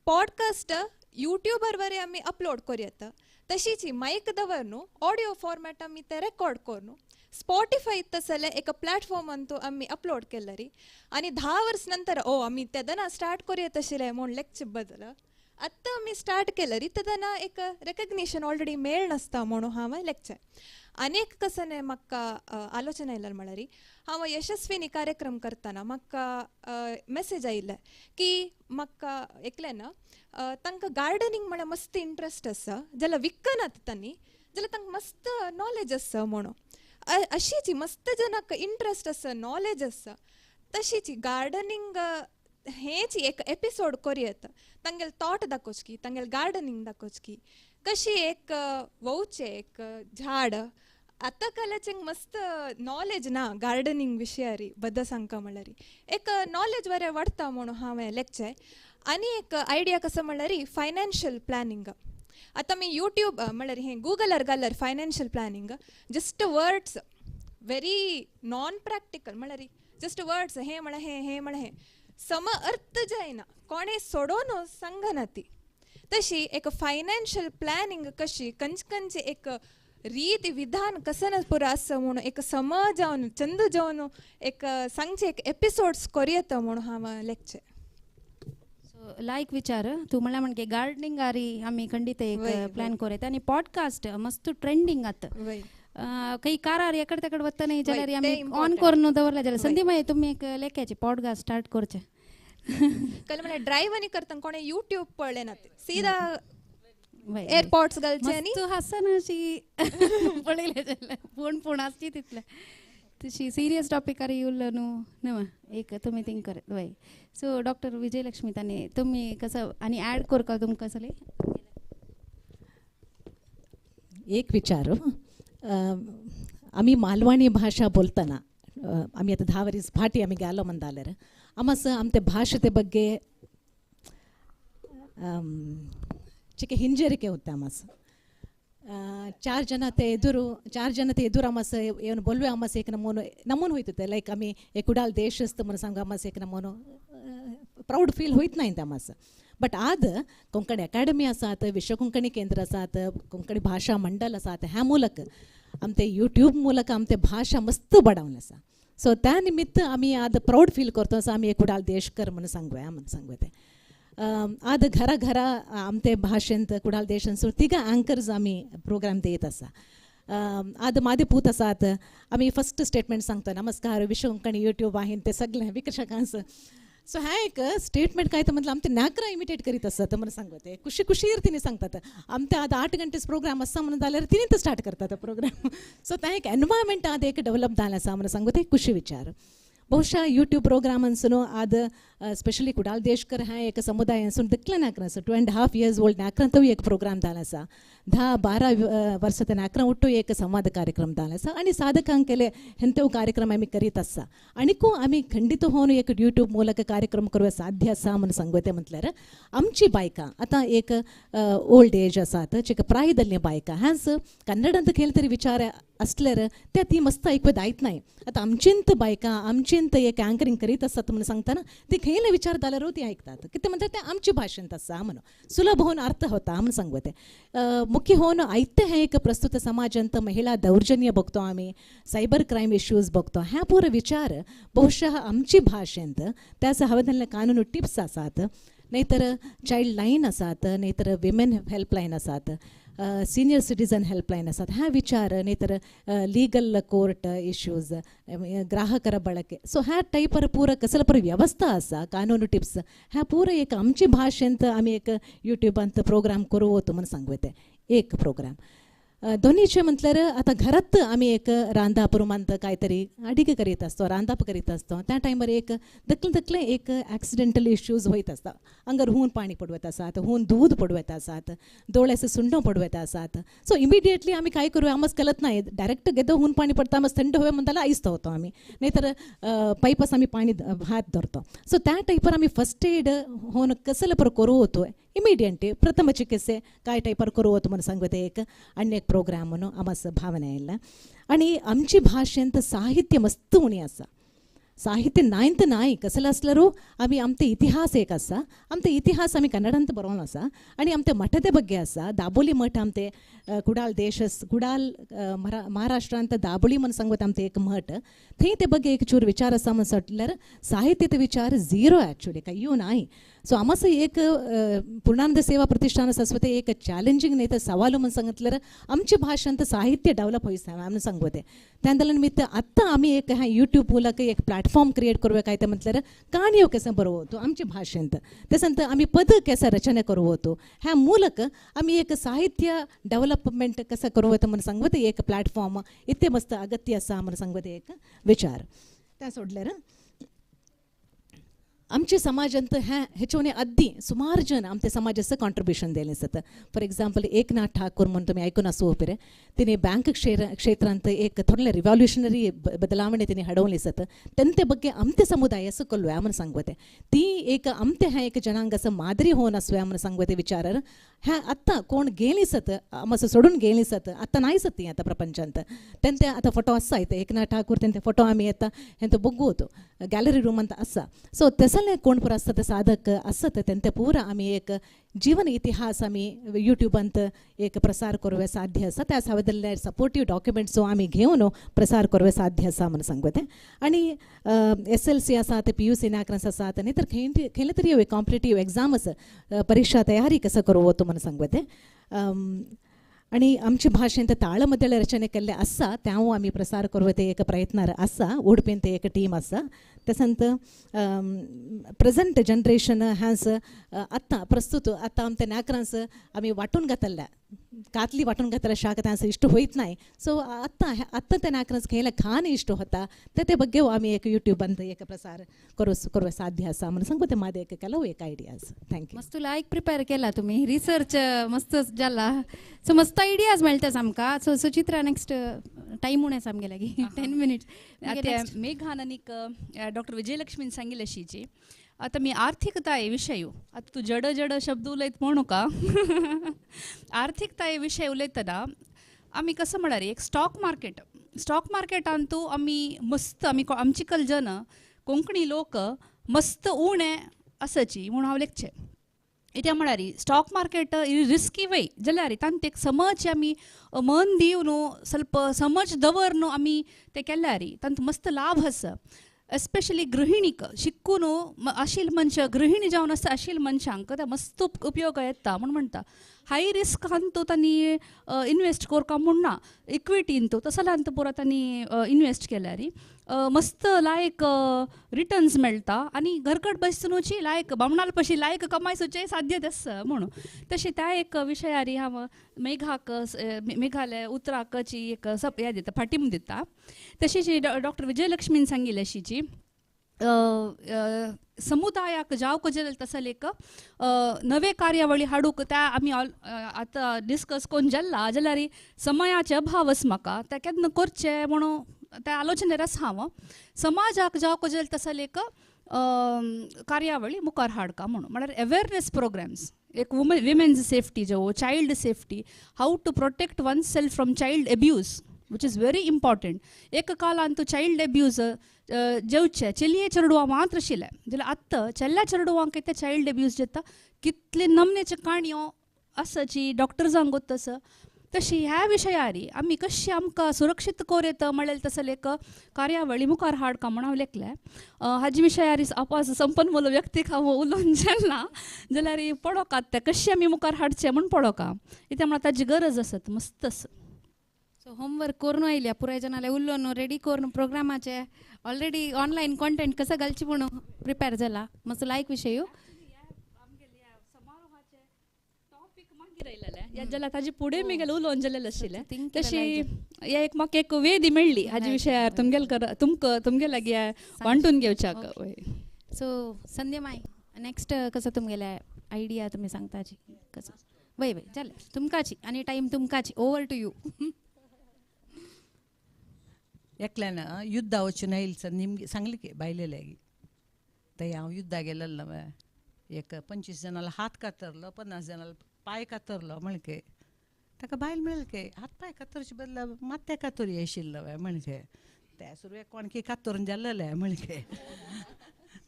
पॉडकास्ट यूट्यूबर वरे आमी अपलोड करूं येता तशीच मायक दवर न्हू ऑडियो फॉर्मॅट आमी ते रेकॉर्ड कर न्हू स्पॉटिफाय तसले एक प्लॅटफॉर्म अंतू आमी अपलोड केल्ले री आनी 10 वर्स नंतर आमी तेदना स्टार्ट करूं येता आशिल्ले म्हूण लेखचे बदल आत्तां आमी स्टार्ट केलं री तेदना एक रेकग्निशन ऑलरेडी मेळ नासता म्हणून हांव लेखचे अनेक कसने म्हाका आलोचना आयल्यार म्हळ्यार हांव यशस्विनी कार्यक्रम करतना म्हाका मेसेज आयिल्ले की म्हाका एकलें ना तांकां गार्डनिंग म्हळ्यार मस्त इंट्रस्ट आसा जाल्यार विकनात तांणी जाल्यार तांकां मस्त नॉलेज आसा म्हणून अशीच मस्त जनाक इंट्रस्ट आसा नॉलेज आसा तशीच गार्डनिंग हेच एक एपिसोड करूं येता तांगेल तोट दाखोवच की तांगेल गार्डनिंग दाखोवच की कशी एक वोवचे एक झाड आतां कालाचें मस्त नॉलेज ना गार्डनिंग विशयारी बद्दल सांगता म्हळ्यार एक नॉलेज बरें वाडटा म्हणून हांवें लेखचें आनी एक आयडिया कसो म्हळ्यार फायनान्शियल प्लॅनिंग आतां आमी यूट्यूब म्हळ्यार हें गुगलार घाल्यार financial planning just words very non practical म्हळ्यार जस्ट वर्ड्स हें म्हळ्यार हें म्हळ्यार हें सम अर्थ जायना कोणें सोडोन सांगना ती तशी एक फायनान्शियल प्लॅनिंग कशी खंयचे एक रीत विधान कसं पुरो आसा म्हणून एक सम जावन चंद जावन एक सांगचे एक एपिसोड्स करूं येता म्हणून हांव लेखचे सो लायक विचार तू म्हणला म्हणजे गार्डनिंग आरी आमी खंडीत एक प्लॅन करूं येता आनी पॉडकास्ट मस्त ट्रेंडींग आतां काही कारार एकडे तेकडे वता नाही जाल्यार आमी ऑन करून दवरला जाल्यार संदी मागीर तुमी एक लेख्याचे पॉडकास्ट स्टार्ट करचे कल म्हळ्यार ड्रायव्ह आनी करतना कोणें यूट्यूब पळयलें ना सीधा एअरपोर्ट्स घालचे आनी तूं हासन अशी पळयले जाल्यार पूण आसची तितले तशी सिरियस टॉपिकार येवल्लो न्हू एक तुमी थिंक करत वय सो डॉक्टर विजयलक्ष्मी ताने तुमी कसं आनी ॲड करता तुमकां कसले एक विचार आमी मालवणी भाषा बोलतना आमी आतां 10 वर्स फाटी आमी गेलो म्हणटाल्यार आमस आमचे भाषे ಬಗ್ಗೆ ಚಿಕ್ಕ ಹಿಂಜರಿಕೆ ಹೊತ್ತೆ ಅಮ್ಮಸ್ 4 ಜನತೆ ಎದುರು ಅಮ್ಮಸ್ ಏನು ಬೊಲ್ವೆ ಅಮ್ಮಸ್ ಏಕ ನಮೂನು ಹೋಯ್ತದೆ ಲೈಕ್ ಆಮಿ ಏ ಕುಡಾಲ್ ದೇಶಸ್ಥ ಮನ ಸಂಘ ಅಮ್ಮಸ್ ಏಕ ನಮೂನು ಪ್ರೌಡ್ ಫೀಲ್ ಹೋಯ್ತನ ಇಂತ ಅಮ್ಮಸ್ बट आद कोंकणी अकॅडमी आसात विश्व कोंकणी केंद्र आसात कोंकणी भाषा मंडल आसात ह्या मूलक आमचे यूट्यूब मूलक आमचे भाषा मस्त बडावले आसा सो त्या निमित्त आमी आद प्राऊड फील करतो असं आमी एक कुडाल देशकर म्हणून सांगूया ते आद घरा आमचे भाशेंत कुडाल देशांसून 3 अँकर्स आमी प्रोग्राम देत आसा आद मादे पूत आसात आमी फस्ट स्टेटमेंट सांगतो नमस्कार विश्व कोंकणी यूट्यूब वाहिनी ते सगळे विकर्शकांस सो ह्या एक स्टेटमेंट काय तर म्हटलं आमचे नाकरा इमिटेट करीत असतात म्हणून सांगते खुशी तिने सांगतात आमचे आता 8 घंटेच प्रोग्राम असा म्हणून जाल्यार तिने स्टार्ट करतात प्रोग्राम सो त्या एक एनवायरमेंट आद एक डेव्हलप झाला असा म्हणून सांगते खुशी विचार ಬಹುಶಃ ಯೂಟ್ಯೂಬ್ ಪ್ರೋಗ್ರಾಮ್ ಅನ್ಸುನು ಅದು ಸ್ಪೆಷಲಿ ಕುಡಾಲ್ ದೇಶ್ಕರ್ ಹ್ಯಾ एक समुदाय असून दिखला नाकरा 2.5 years ओल्ड नाकरांत एक प्रोग्राम जालें आसा 10-12 वर्सां नाकरां उट्टू एक संवाद कार्यक्रम जालें आसा आनी साधकांक केले हेंत्यो कार्यक्रम आमी करीत आसा आनीकू आमी खंडीत होवन एक यूट्यूब मूलक कार्यक्रम करूं साध्य आसा म्हणून सांगोते म्हटल्यार आमची बायकां आतां एक ओल्ड एज आसात चिक प्रायदल्ली बायकां ह्याच कन्नडांत केले तरी विचार असल्यार त्या ती मस्त ऐकवत आयत नाही आता आमचींत बायकां आमचींत एक अँकरिंग करीत आसतात म्हणून सांगतना ती खंयले विचार जाल्यार ती ऐकतात कितें म्हणटात तें आमची भाशेंत आसा म्हणून सुलभ होऊन अर्थ होता म्हणून सांगोते मुख्य होऊन आयते हे एक प्रस्तुत समाजांत महिला दौर्जन्य बघतो आमी सायबर क्रायम इश्यूज बघतो ह्या पुरो विचार ಬಹುಶಃ आमची भाशेंत त्याच हांवें कानून टिप्स आसात नाहीतर चायल्ड लाईन आसात नाहीतर विमेन हेल्पलाईन आसात सिनियर सिटीजन हेल्पलाईन आसात ह्या विचार नाहीतर लीगल कोर्ट इश्यूज ग्राहकर ಬಳಕೆ सो ह्या टाईपर पूर कसलं पर व्यवस्था असा कानून टिप्स ह्या पूर एक आमची भाषेंत आम्ही एक यूट्यूबांत प्रोग्राम करू होतो म्हणून सांगते एक प्रोग्राम दोन्हीचे म्हटल्यार आता घरात आम्ही एक रांदाप रुमांत काहीतरी अडिगे करीत असतो रांदाप करीत असतो त्या टायमार एक दखले एक ॲक्सिडेंटल इश्यूज होत असतात अंगार हून पाणी पडवत आसात हून दूध पडवत आसात दोळ्याचे सुंडो पडवत आसात सो इमिडिएटली आम्ही काय करूया आमच कळत नाही डायरेक्ट गेदो हून पाणी पडता आमच थंड होय म्हणताला आईस्त होतो आम्ही नाहीतर पाईपास आम्ही पाणी हात धरतो सो त्या टाईपर आम्ही फर्स्ट एड होऊन कसलं पर करू होतो इमिडियंट प्रथम चिकित्से काय टाईपर करू होतो म्हणून सांगते एक अन्य एक प्रोग्राम म्हणून आमस भावना ಇಲ್ಲ आणि आमची भाषेंत साहित्य मस्त उणी असा साहित्य नायंत नाही कसलं असलरू आम्ही आमचे इतिहास एक असा आमचे इतिहास आम्ही कन्नडांत बरोवन असा आणि आमचे मठते बग्गे असा दाबोली मठ आमचे कुडाल देश कुडाल महाराष्ट्रांत दाबोली म्हणून सांगत आमचे एक मठ थंय ते बग्गे एक चूर विचार असा म्हणून म्हटल्यार साहित्याचे विचार झिरो ॲक्च्युली कांय नाही सो आमचं एक पूर्णानंद सेवा प्रतिष्ठान असते एक चॅलेंजिंग नाही तर सवाल म्हणून सांगितल्यार आमची भाषांत साहित्य डेव्हलप होईसा म्हणून सांगते त्या निमित्त आत्ता आम्ही एक ह्या यूट्यूब ಮೂಲಕ एक प्लॅटफॉर्म क्रिएट करಬೇಕಾಯ್ತು म्हटल्यार काणयो कसा बरोव होतो आमची भाषेंत त्यासंत आम्ही पद कसा रचने करू होतो ह्या ಮೂಲಕ आम्ही एक साहित्य डेव्हलपमेंट कसं करू होतं म्हणून सांगते एक प्लॅटफॉर्म इतके मस्त अगत्य असा म्हणून सांगते एक विचार त्या सोडल्यार आमचे समाजांत ह्याच्याने अद्दी सुमार जन आमच्या समाजाचं कॉन्ट्रिब्युशन दिले असतं फॉर एक्झाम्पल एकनाथ ठाकूर म्हणून तुम्ही ऐकून असू होते तिने बँक क्षेत्रांत एक थोडले रिव्हॉल्युशनरी बदलावणे तिने हडवले असतं त्यांच्या ಬಗ್ಗೆ आमचे समुदाय असं कळूया म्हणून सांगते ती एक आमते ह्या एक जनांगाचं मादरी होऊन असूया म्हणून सांगते विचार ह्या आत्ता कोण गेली सत आमचं सोडून गेली सत आत्ता नाही सत ती आता प्रपंचांत त्यांचे आता फोटो असा येते एकनाथ ठाकूर त्यांचे फोटो आम्ही आता ह्यांचं बघू होतो गॅलरी रूम ಅಂತ असा सो तसले कोण पर असतात साधक असत त्यांचे पूर आम्ही एक जीवन इतिहास आम्ही यूट्यूबांत एक प्रसार करूया साध्य असा त्या सावधल्या सपोर्टिव्ह डॉक्युमेंट्स आम्ही घेऊन प्रसार करूया साध्य असा म्हणून सांगते आणि SLC आसात PUC नाकरन्स आसात नाही तर खेळले तरी कॉम्पिटेटिव्ह एक्झाम्स परीक्षा तयारी कसं करू होतो म्हणून सांगते आणि आमची भाषेंत ताळमದ್ದಳೆ रचने केल्ले असा त्याव आम्ही प्रसार करू ते एक प्रयत्न असा उडपेन ते एक टीम असा तसंत प्रेझेंट जनरेशन हॅस आत्ता प्रस्तुत आत्ता आमच्या नाकरांस आम्ही वाटून घेतल्या कातली वाटून घेतल्या शाख त्यांचं इष्ट होईत नाही सो आत्ता त्या नाकरांस खेळला खान इष्ट होता ते ಬಗ್ಗೆ आम्ही एक यूट्यूबांत एक प्रसार करू साध्य असा म्हणून सांगते माझे एक केलो एक आयडियाज थँक्यू मस्त लायक प्रिपेअर केला तुम्ही रिसर्च मस्त जाला सो मस्त आयडियाज मेळटात आमकां सो सुचित्रा नेक्स्ट टाइम उणें आमगे लागी 10 मिनिट्स मेघान आनीक डॉक्टर विजयलक्ष्मीन सांगिल्ले अशीची आता मी आर्थिकताये विशय आता तू जड जड शब्द उलयत म्हणू का आर्थिकताये विशय उलयतना आमी कसं म्हणारे एक स्टॉक मार्केटांतू आमी मस्त आमची कल जन कोंकणी लोक मस्त उणे असची म्हणून हांव लेखचे इत्या म्हळ्यार स्टॉक मार्केट रिस्की वय जाल्यार तांत एक समज आमी मन दिवन ಸ್ವಲ್ಪ समज दवरन आमी ते केल्यार तांत मस्त लाभ आसा एस्पेशली गृहिणीक शिकून आशिल मनशां गृहिणी जावन आसता आशिल मनशांक ते मस्त उपयोग येता म्हणून म्हणटा हाय रिस्कांतू तांणी इन्वेस्ट करता म्हणना इक्विटींतू तसल्यांत पुरो तांणी इन्वेस्ट केल्यार मस्त लायक रिटर्न्स मेळटा आनी घरकट बसनूची लायक बामणाल पशी लायक कमायसूचे साध्य आसा म्हणून तशें त्या एक विशयार हांव मेघालय उत्तराखंडची एक हें दिता फाटीम दिता तशीच डॉक्टर विजयलक्ष्मीन सांगिल्ले अशीची समुदायाक जावक जाल्यार तसल एक नवे कार्यावळी हाडूंक त्या आमी आतां डिस्कस कोन्न जाल्ला जाल्यार समयाचे अभाव आसा म्हाका ते केन्ना करचे म्हणून त्या आलोचनेर आसा हांव समाजाक जावक जाल्यार तसल एक कार्यावळी मुखार हाडका म्हणून म्हळ्यार अवेरनेस प्रोग्राम्स एक विमेन्स सेफ्टी जो child safety how to protect oneself from child abuse which is very important एक कालांत चायल्ड एब्यूज जेवचे चलये चेडवां मात्र आशिल्ले जाल्यार आत्तां चेल्ल्या चेडवांक ते चायल्ड एब्यूज जाता कितले नमनेच्यो काणयो आसाची डॉक्टर्सांक गोत आसा तशी ह्या विशयारी आमी कशी आमकां सुरक्षीत कोरेत म्हणल्यार तसं एक कार्यावळी मुखार हाडका म्हण हांव लेखलें. हाजे विशयारी आपास संपन्मूल व्यक्तीक हांव उलोवन जेन्ना जाल्यार पळोवकात ते कशी आमी मुखार हाडचे म्हण पळोवका कित्याक म्हणल्यार ताजी गरज आसत मस्त आसा. सो होमवर्क करून आयल्या पुराय जनाले उल्लोन रेडी करून प्रोग्रामाचे ऑलरेडी ऑनलायन कॉन्टेंट कसं घालची म्हणून प्रिपेर जाला मस्त लायक विशय. जाल्यार ताजे फुडें म्हगेलें उलोवन जालेलें आशिल्लें तशी हे एक म्हाका एक वेदी मेळ्ळी हाजे विशयार तुमगे लागीं वांटून घेवच्याक. सो संध्या माय नेक्स्ट कसं तुमगेले आयडिया तुमी सांगताची कसं वय वय जालें तुमकाची आनी टायम तुमकाची ओवर टू यू. एकल्यान युद्धा वचून येईल सर निमगे सांगले की बायलेल्यागी थंय हांव युद्धा गेलेलो एक 25 जणांना हात कातरलो 50 जणांना पाय कातरलो म्हणके ताका बायल मेळ्ळें की हात पाय कातरचे बदला माथ्या कातरी आशिल्लो म्हणके त्या सुरवेक कोणकी कातरून जाल्लेले म्हणके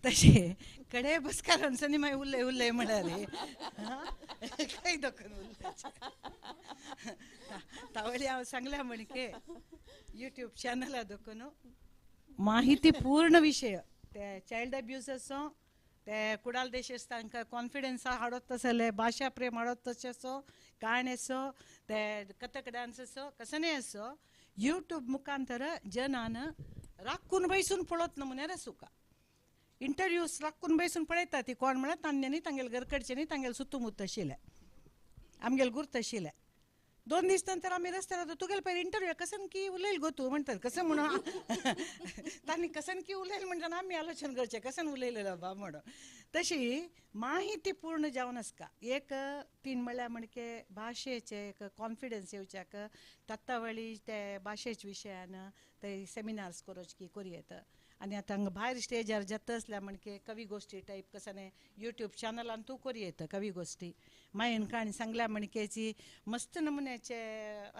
तशें कडे बसकारान सनी मागीर उरले म्हळ्यार खंय दोखून उरले तावळी हांव सांगल्या म्हणके यूट्यूब चॅनला दोखून माहिती पूर्ण विशय ते चायल्ड अब्यूज असो ते कुडाल देश तांकां कॉन्फिडन्स हाडत तसले भाशा प्रेम हाडत तशें गाणे असो ते कथक डान्स असो कसने असो यूट्यूब मुखांतर जनान राखून बैसून पळोवत नमुन्यार आसूका इंटरव्यूज राखून बैसून पळयता ती कोण म्हळ्यार तांच्यांनी तांगेले घरकडच्यांनी तांगेले सुत्तमुत्त आशिल्ले आमगेले गुर्त आशिल्ले 2 दीस नंतर आमी रस्त्यार तुगेले पयर इंटरव्यू कसन की उलयल गो तूं म्हणटात कसं म्हणून तांणी कसन की उलयल म्हणटा आमी आलोचन करचें कसन उलयलेलो बा म्हणून तशी माहिती पूर्ण जावन आसका एक तीन म्हळ्यार म्हणके भाशेचे एक कॉन्फिडन्स येवच्याक तत्तावळी ते भाशेच्या विशयान ते सेमिनार्स करचकी कोरयेत आनी आतां हांगा भायर स्टेजार जाता आसल्या म्हणके कवी गोश्टी टायप कसने यूट्यूब चॅनलान तूं कोरयेत कवी गोश्टी मायेन काणी सांगल्या म्हणकेची मस्त नमुन्याचे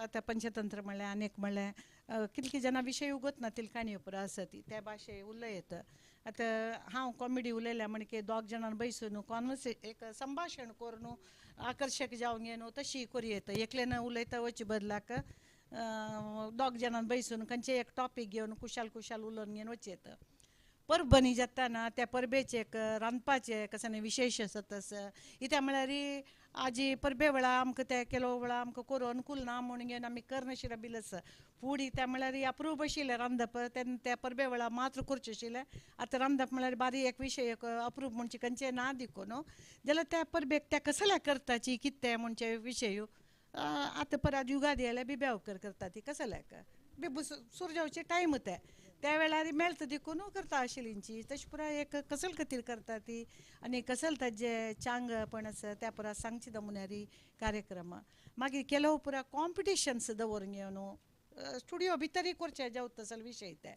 आतां पंचतंत्र म्हणल्यार अनेक म्हणल्यार कितली जाणां विशय उगत ना तिल काणयो पुरो आसा ती त्या भाशे उलयत आतां हांव कॉमेडी उलयल्या म्हणके 2 जाणां बैसून एक संभाशण करून आकर्शक जावंक न्ही न्हू तशी कोरयेत एकल्यान उलयता वचे बदलाक 2 जाणां बैसून खंयचे एक टॉपीक घेवन कुशाल उलोवन घेवन वचेत परबनी जाताना त्या परबेचे रांदपाचे कसं विशेष आसत इत्या म्हळ्यार आजी परबे वेळा आमकां ते केलो वेळा आमकां करूं अनुकूल ना म्हणून घेवन आमी करनाशिल्ले बिल आसा फूड त्या म्हळ्यार अप्रूप आशिल्लें रांदप तेन्ना त्या परबे वेळा मात्र करचें आशिल्लें आतां रांदप म्हळ्यार बारीक एक विशय अप्रूप म्हणचे खंयचे ना दिको न्हू जाल्यार त्या परबेक त्या कसल्या करताची कितें म्हणचे विशय आतां परत युगादी आयल्यार बिब्यावकर करता ती कसल्याक बिबू सुरजावचे टायम त्या वेळार मेळता देखून करता आशिल्लींची तशी पुरा एक कसल खातीर करता ती आनी कसल ताजे चांगपण आसा त्या पुरा सांगची नमुन्यारी कार्यक्रम मागीर केलो पुरा कॉम्पिटिशन्स दवरून घेवन स्टुडिओ भितरय करचे जावं तसल विशय ते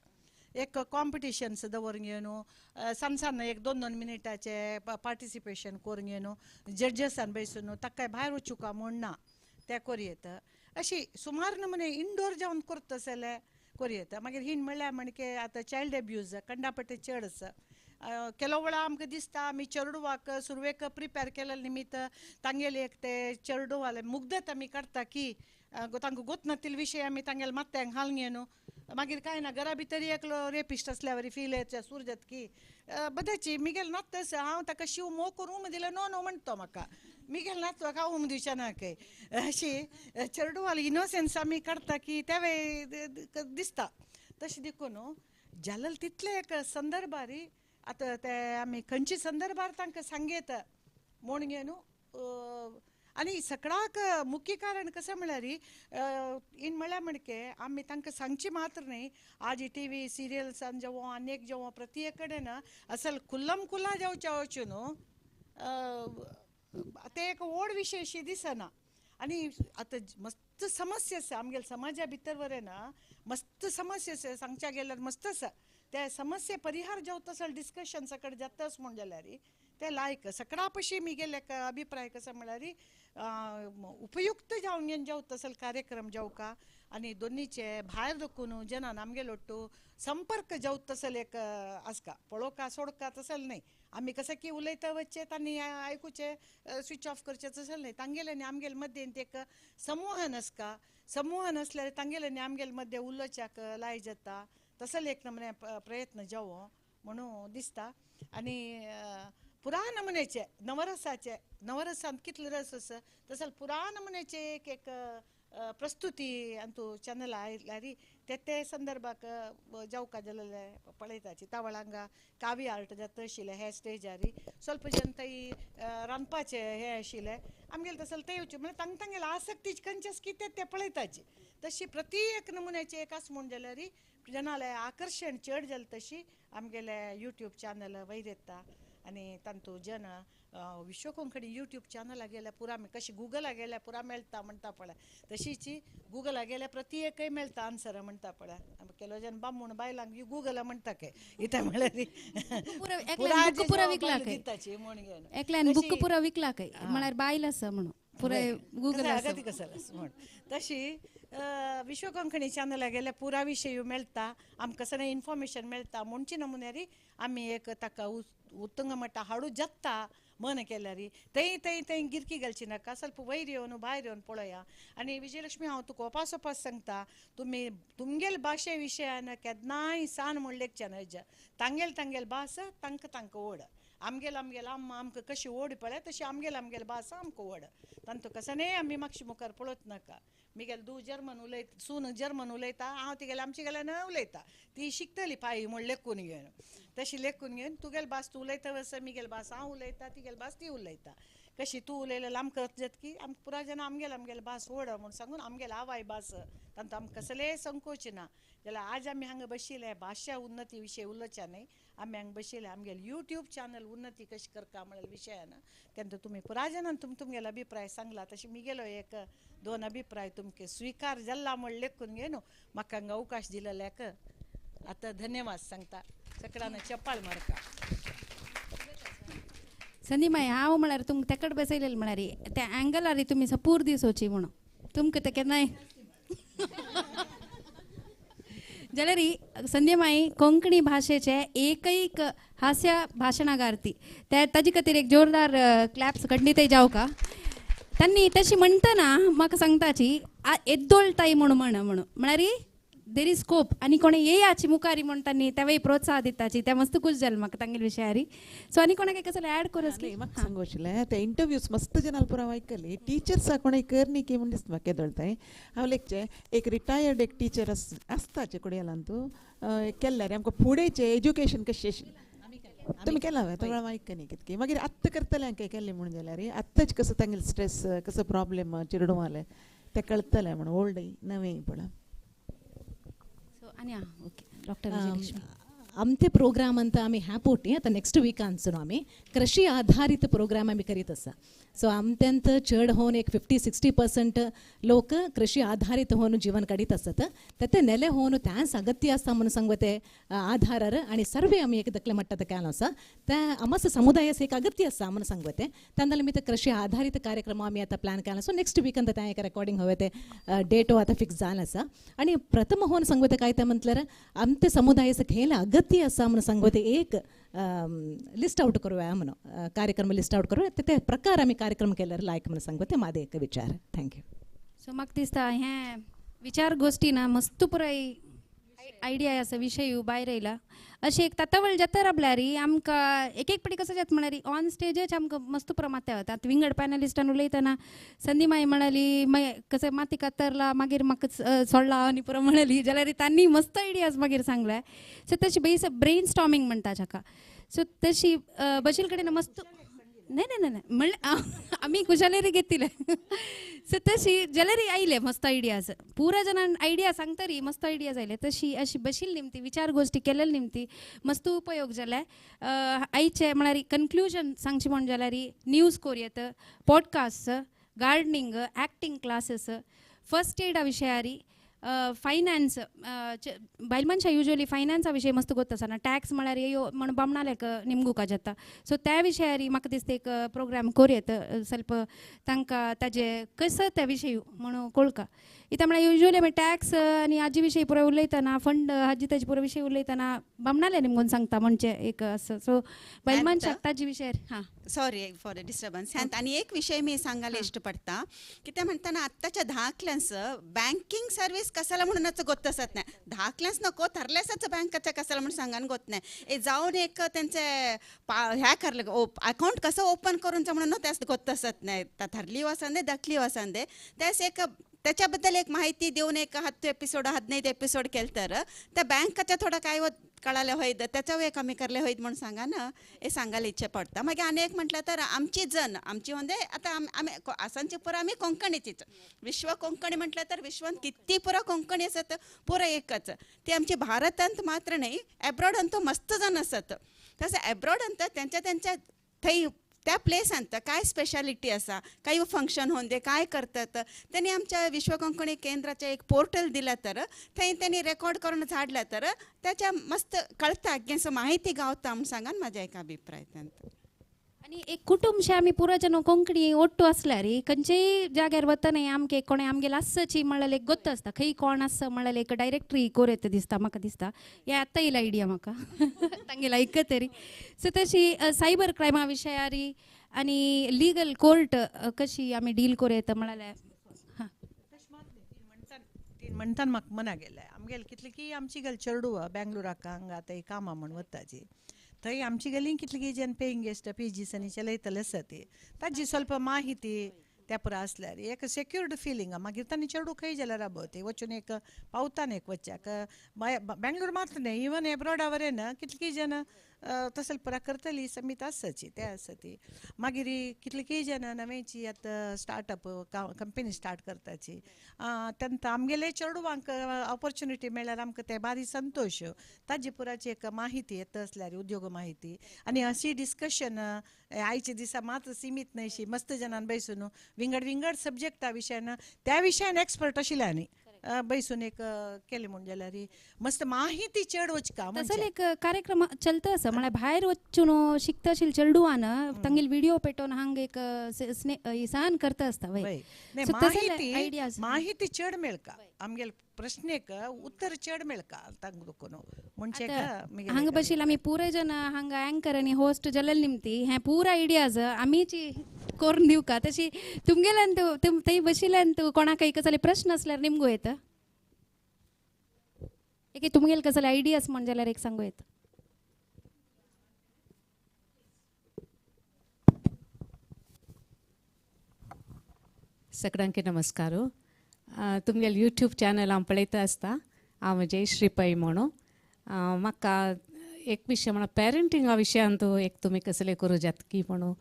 एक कॉम्पिटिशन्स दवरून घेवन सांसान एक 2-2 मिनिटाचे पार्टिसिपेशन करून घेवन जड्जसान बैसून ताका भायर वचूका म्हण ना ते कोरयेत अशी सुमार नमुने इंडोर जावन करता तसले कोरयेत मागीर हिन म्हणल्यार म्हणके आतां चायल्ड अब्यूज कंडापट्टे चड आसा केलो वेळा आमकां दिसता आमी चेडवाक सुरवेक प्रिपेर केले निमित्त तांगेले एक ते चेडवाले मुग्धत आमी काडटा की तांकां गोत नातिल विशय आमी तांगेले माथ्यांक घालून घेवन मागीर कांय ना घरा भितर एकलो रेपिस्ट आसल्या वरी फील येता सुरजत की बदाची मिगेल नात तसं हांव ताका शिव मोग करूंक दिलें नो म्हणटा म्हाका मिगेल नात हांव दिवचे ना खंय अशी चेडवाल इनोसेन्स आमी काडटा की त्या वेळी दिसता तशें देखून जाल्यार तितले एक संदर्भारी आतां ते आमी खंयचे संदर्भार तांकां सांगेत म्हूण घेवन आनी सगळ्याक मुख्य कारण कशें म्हळ्यार इन म्हळ्यार म्हणके आमी तांकां सांगची मात्र न्ही आज टीव्ही सिरियल्सान जावं अनेक जावं प्रत्येक कडेन असल खुल्लम खुल्ला जावचे वचून ते एक व्हड विशय शी दिसना आनी आतां मस्त समस्या आसा आमगेल्या समाजा भितर वरे ना मस्त समस्या आसा सांगच्या गेल्यार मस्त आसा त्या समस्या परिहार जावं तसले डिस्कशन सकट जाताच म्हण जाल्यार ते लायक सगळा पशी मिगेले अभिप्राय कसो म्हळ्यार उपयुक्त जावन जावं तसले कार्यक्रम जावं का आनी दोनीचे भायर दुखून जना आमगेलोट्टू संपर्क जावत तसल एक आसका पळोवका सोडका तसल न्ही आमी कसे की उलयता वच्चे आनी आयकुचे स्विच ऑफ करचे तसल न्ही तांगेले आनी आमगेले मध्य एक संवहन आसका संवहन असल्यार तांगेले आनी आमगेले मध्य उलोवच्याक लाय जाता तसल एक नमने प्रयत्न जावो म्हणून दिसता आनी पुरा नमुनेचे नवरसांत कितले रस आसा तसल पुरा नमुनेचे एक प्रस्तुती अंतू चॅनल आयल्यार ते संदर्भाक जावका जाल्यार पळयताची तावळांगा कावी आर्ट जाता आशिल्ले हे स्टेजार ಸ್ವಲ್ಪ जन थंय रांदपाचे हे आशिल्ले आमगेले तसल ते येवचे म्हणजे तांगेले आसक्तीचे खंयचेच कितें ते पळयताची तशी प्रति एक नमुन्याचे एक आस म्हण जाल्यार जनाले आकर्शण चड जालें तशी आमगेले यूट्यूब चॅनल वयर येता आनी तांतू जन विश्व कोंकणी यूट्यूब चॅनला गेल्या पुरा कशी गुगला गेल्या पुरा मेळटा म्हणटा पळय तशीच गुगला गेल्या प्रति एकय मेळटा आन्सर म्हणटा पळय केलो जन बामूण बायलांक गुगला म्हणटा के इता म्हळ्यार पुरा विकला दिताची म्हण घेवन एकल्यान बुक पुरा विकला काय म्हळ्यार बायल आसा म्हणून पुरा गुगल अगदी म्हण तशी विश्व कोंकणी चॅनला गेल्या पुरा विशय मेळटा आमकां सगळें इन्फॉर्मेशन मेळटा म्हणचे नमुन्यारी आमी एक ताका उत्तुंग मट्टा हाडू जत्ता मन केल्यार थंय गिरकी घालची नाका ಸ್ವಲ್ಪ वयर येवन भायर येवन पळया आनी विजयलक्ष्मी हांव तुका ओपास सांगता तुमी तुमगेल भाशे विशयान केन्नाय सान म्हणलें नज तांगेल भास तांकां ओड आमगेल आम्मा आमकां कशी ओड पळय तशी आमगेल भास आमकां ओड तांतू कसनय आमी मातशी मुखार पळोवच नाका मिगेल दू जर्मन उलयता सून जर्मन उलयता हांव तिगेले आमचे गेल्यान उलयता ती शिकतली पायी म्हण लेखून घेवन तशी लेखून घेवन तुगेल भास तूं उलयता वस मिगेल भास हांव उलयता तिगेल भास ती उलयता कशी तूं उलयलें आमकां जात की आमकां पुरा जाणां आमगेल भास ओड म्हूण सांगून आमगेल आवाय भास तांतू आमकां कसलेय संकोच ना जाल्यार आज आमी हांगा बशिल्ले भाशा उन्नती विशय उलोवच्या न्हय आमी हांगा बशिल्ले आमगेल यूट्यूब चॅनल उन्नती कशी करता म्हळ्यार विशयान तेन्ना तुमी पुरा जाणांन तुमगेलो अभिप्राय सांगला तशी मिगेलो एक दोन अभिप्राय तुमके स्वीकार जाल्ला म्हण लेखून घेवन म्हाका हांगा अवकाश दिलेल्याक आतां धन्यवाद सांगता सगळ्यांना चप्पाळ मारका संदीमाई हांव म्हळ्यार तुमकां तेकड बसयलेलें म्हळ्यार त्या एंगलार तुमी पूर दीस वची म्हणून तुमकां ते केन्नाय जाल्यार संदीमाई कोंकणी भाशेचे एकैक हास्य भाशणागार्ती ताजे खातीर एक जोरदार क्लॅप्स खंडितय जावं का त्यांनी तशी म्हणटना म्हाका सांगताची एद्दोळताय म्हळ्यार देर इज स्कोप आनी कोणे येयाची मुखारी म्हणटानी तेवय प्रोत्साह दिताची ते मस्त खुश जालें म्हाका तांगेले विशयारी सो आनी कोणाक कसं ऍड करस म्हाका सांगोशिल्लें ते इंटरव्यूज मस्त जनाल पुरा आयकली टिचर्स कोणें करनी की म्हण दिसता म्हाका येदोळताय हांव लेखचे एक रिटायर्ड एक टीचर आसताचे कुडयालान तूं केल्ल्यार आमकां फुडेंचे एज्युकेशन कशें तुमी केला हय तो आयकनी कितकी मागीर आत्तां करतलें हांवें केल्लें म्हणून जाल्यार आत्ताच कसो तांगेलो स्ट्रेस कसो प्रॉब्लेम चिरडूं जालें तें कळटलें म्हणून ओल्डय नवें पळय आनी ओके डॉक्टर विजयलक्ष्मी आमचे प्रोग्राम अंत आमी ह्या पोटी आतां नेक्स्ट विकांत आमी कृषी आधारित प्रोग्राम आमी करीत आसा सो आमच्यांत चड होवन एक 50-60% लोक कृषी आधारित होवन जीवन काडीत आसत ते नेले होवन त्याच अगत्य आसा म्हणून सांगू ते आधारार आनी सर्वे आमी एक तकले मट्टा केलो आसा ते आमस समुदायास एक अगत्य आसा म्हणून सांगू ते तांदूळ मी ते कृषी आधारित कार्यक्रम आमी आतां प्लॅन केला सो नेक्स्ट वीकांत ते एक रेकॉर्डिंग हवे ते डेटो आतां फिक्स जाला आसा आनी प्रथम होवन सांगू ते काय ते म्हटल्यार आमचे समुदायास खेळ अगत्य आसा म्हणून सांगू ते एक लिस्ट आउट करूया म्हणून कार्यक्रम लिस्ट आउट करूया ते प्रकार आमी कार्यक्रम केल्यार लायक म्हणून सांगू ते माझे एक विचार थँक्यू सो म्हाका दिसता हे विचार गोष्टी ना मस्त पुराय आयडिया आसा विशय भायर येयला अशी एक तातावळ जाता राबल्यार आमकां एक पाटी कसो जाता म्हळ्यार ऑन स्टेजच आमकां मस्त पुरो माथ्या वता आतां विंगड पॅनलिस्टान उलयतना संदीमाई म्हणाली कसं माती कातरला मागीर म्हाका सोडला आनी पुरो म्हणाली जाल्यार तांणी मस्त आयडियाज मागीर सांगल्या सो तशी बेस ब्रेन स्टॉमिंग म्हणटा जाका सो तशी बशील कडेन मस्त नाही म्हणलें आमी खुशालेरी घेतिले सो तशी जाल्यार आयले मस्त आयडियाज पुरा जणांन आयडिया सांगतरी मस्त आयडियाज आयले तशी अशी बशील निमती विचार गोष्टी केलेले निमती मस्त उपयोग जाले आयचे म्हळ्यार कन्क्लुजन सांगचे म्हण जाल्यार न्यूज कोरियत podcast gardening acting classes first एडा विशयारी फायनान्स बायल मनशां युजली फायनान्सा विशयी मस्त गोत्तासना टॅक्स म्हळ्यार येयो म्हण बामणालेक निमगुका जाता सो त्या विशयार म्हाका दिसता एक प्रोग्राम कोरयेत ಸ್ವಲ್ಪ तांकां ताजे कसं त्या विशयी म्हणून कळका इता म्हळ्यार युजली आमी टॅक्स आनी हाजे विशयी पुरो उलयतना फंड हाजी ताजे पुरो विशयी उलयतना बामणाले निमगून सांगता म्हणचे एक असं सो बायल मनशाक ताजे विशयार हां सॉरी फॉर द डिस्टर्बन्स आणि एक विषय मी सांगायला इष्टपडता की ते म्हणताना आत्ताच्या धाकल्यांस बँकिंग सर्व्हिस कसाला म्हणूनच गोत्तसत नाही धाकल्यांस नको थरलेसच बँकाच्या कसाला म्हणून सांगान गोत नाही हे जाऊन एक त्यांचे ह्या करले अकाउंट कसं ओपन करून म्हणून त्यास गोत्तसत नाही थरली वसंदे दखली वसंदे त्यास एक त्याच्याबद्दल एक माहिती देऊन एक 10 एपिसोड 15 एपिसोड केलं तर त्या बँकाच्या थोडं काय कळाले होईत त्याच्या वे कमी करले होईत म्हणून सांगा ना हे सांगायला इच्छा पडता मग अनेक म्हटलं तर आमची म्हणजे आता आम्ही आसांची पुरा आम्ही कोंकणीचीच विश्व कोंकणी म्हटलं तर विश्वात किती पुरा कोंकणी असत पुरा एकच ती आमची भारतांत मात्र नाही ॲब्रॉड मस्त जण असत तसं ॲब्रॉड त्यांच्या थंय त्या प्लेसांत काय स्पेशालिटी असा काही फंक्शन होऊन दे काय करतात त्यांनी आमच्या विश्व कोंकणी केंद्राचे एक पोर्टल दिला तर थंय त्यांनी रेकॉर्ड करून झाडला तर त्याच्या मस्त कळता अगेन्स माहिती गावता म्हणून सांगान माझा एक अभिप्राय त्यांचा आणि एक कुटुंबशे आमी पुरो जन कोंकणी ओट्टू असल्यार खंयच्याय जाग्यार वतना आमगे कोणें आमगेले आसची म्हणल्यार एक गोत्त आसता खंय कोण आसा म्हणल्यार एक डायरेक्टरी कोरयत दिसता म्हाका दिसता हे आतां येयला आयडिया म्हाका तांगेला ऐक तरी सो तशी सायबर क्रायमा विशयार आनी लिगल कोर्ट कशी आमी डील कोरयत म्हळ्यार म्हणटान म्हाका मना गेले आमगेले कितले की आमची गेल चेडूं बेंगलोराक हांगा थंय कामां म्हण वताची थंय आमची गेली कितली की जेन पेईंग गेस्ट पीजीस आनी चलयतले आसा ती ताजी ಸ್ವಲ್ಪ माहिती त्या पुरा असल्यार एक सेक्युर्ड फिलींग मागीर तांणी चेडूं खंय जाल्यार राबवती वचून एक पावतान एक वच्चाक बेंगलोर मात्र न्ही इवन एब्रॉडा वरेन कितली जन तसले पुरा करतली समीत आसाची ते आसा ती मागीर कितली जन नवेची आतां स्टार्टअप कंपनी स्टार्ट करताची तेन्ना आमगेले चेडवांक ऑपॉर्च्युनिटी मेळ्ळ्यार आमकां ते बारी संतोश ताजी पुराची एक माहिती येता असल्यार उद्योग माहिती आनी अशी डिस्कशन आयचे दिसा मात्र सीमित न्हयशी मस्त जनान बैसून विंगड सब्जेक्टा विशयान त्या विशयान एक्सपर्ट आशिल्ल्यांनी बैसून एक केले म्हण जाल्यार मस्त माहिती चड वचका तसले एक कार्यक्रम चलता आसा म्हळ्यार भायर वचून शिकता आशिल्ले चेडवान तांगेले व्हिडिओ पेटोवन हांगा एक सहन करता आसता माहिती चड मेळका आमगेले प्रश्नेक उत्तर चड मेळका तांकां दुखून म्हणजे हांगा बशील आमी पुरे जन हांगा अँकर आनी होस्ट जालेले निमती हे पूरा आयडियाज आमीची करून दिवका तशी तुमगेल्यान थंय बशिल्ल्यान कोणाकय कसले प्रश्न असल्यार निमगो येता एक तुमगेले कसले आयडियाज म्हण जाल्यार एक सांगू येता सगळ्यांक नमस्कार तुमगेले यूट्यूब चॅनल हांव पळयता आसता हांव जयश्री पै म्हणून म्हाका एक विशय म्हणल्यार पेरंटिंगा विशयान एक तुमी कसले करूं जाता की म्हणून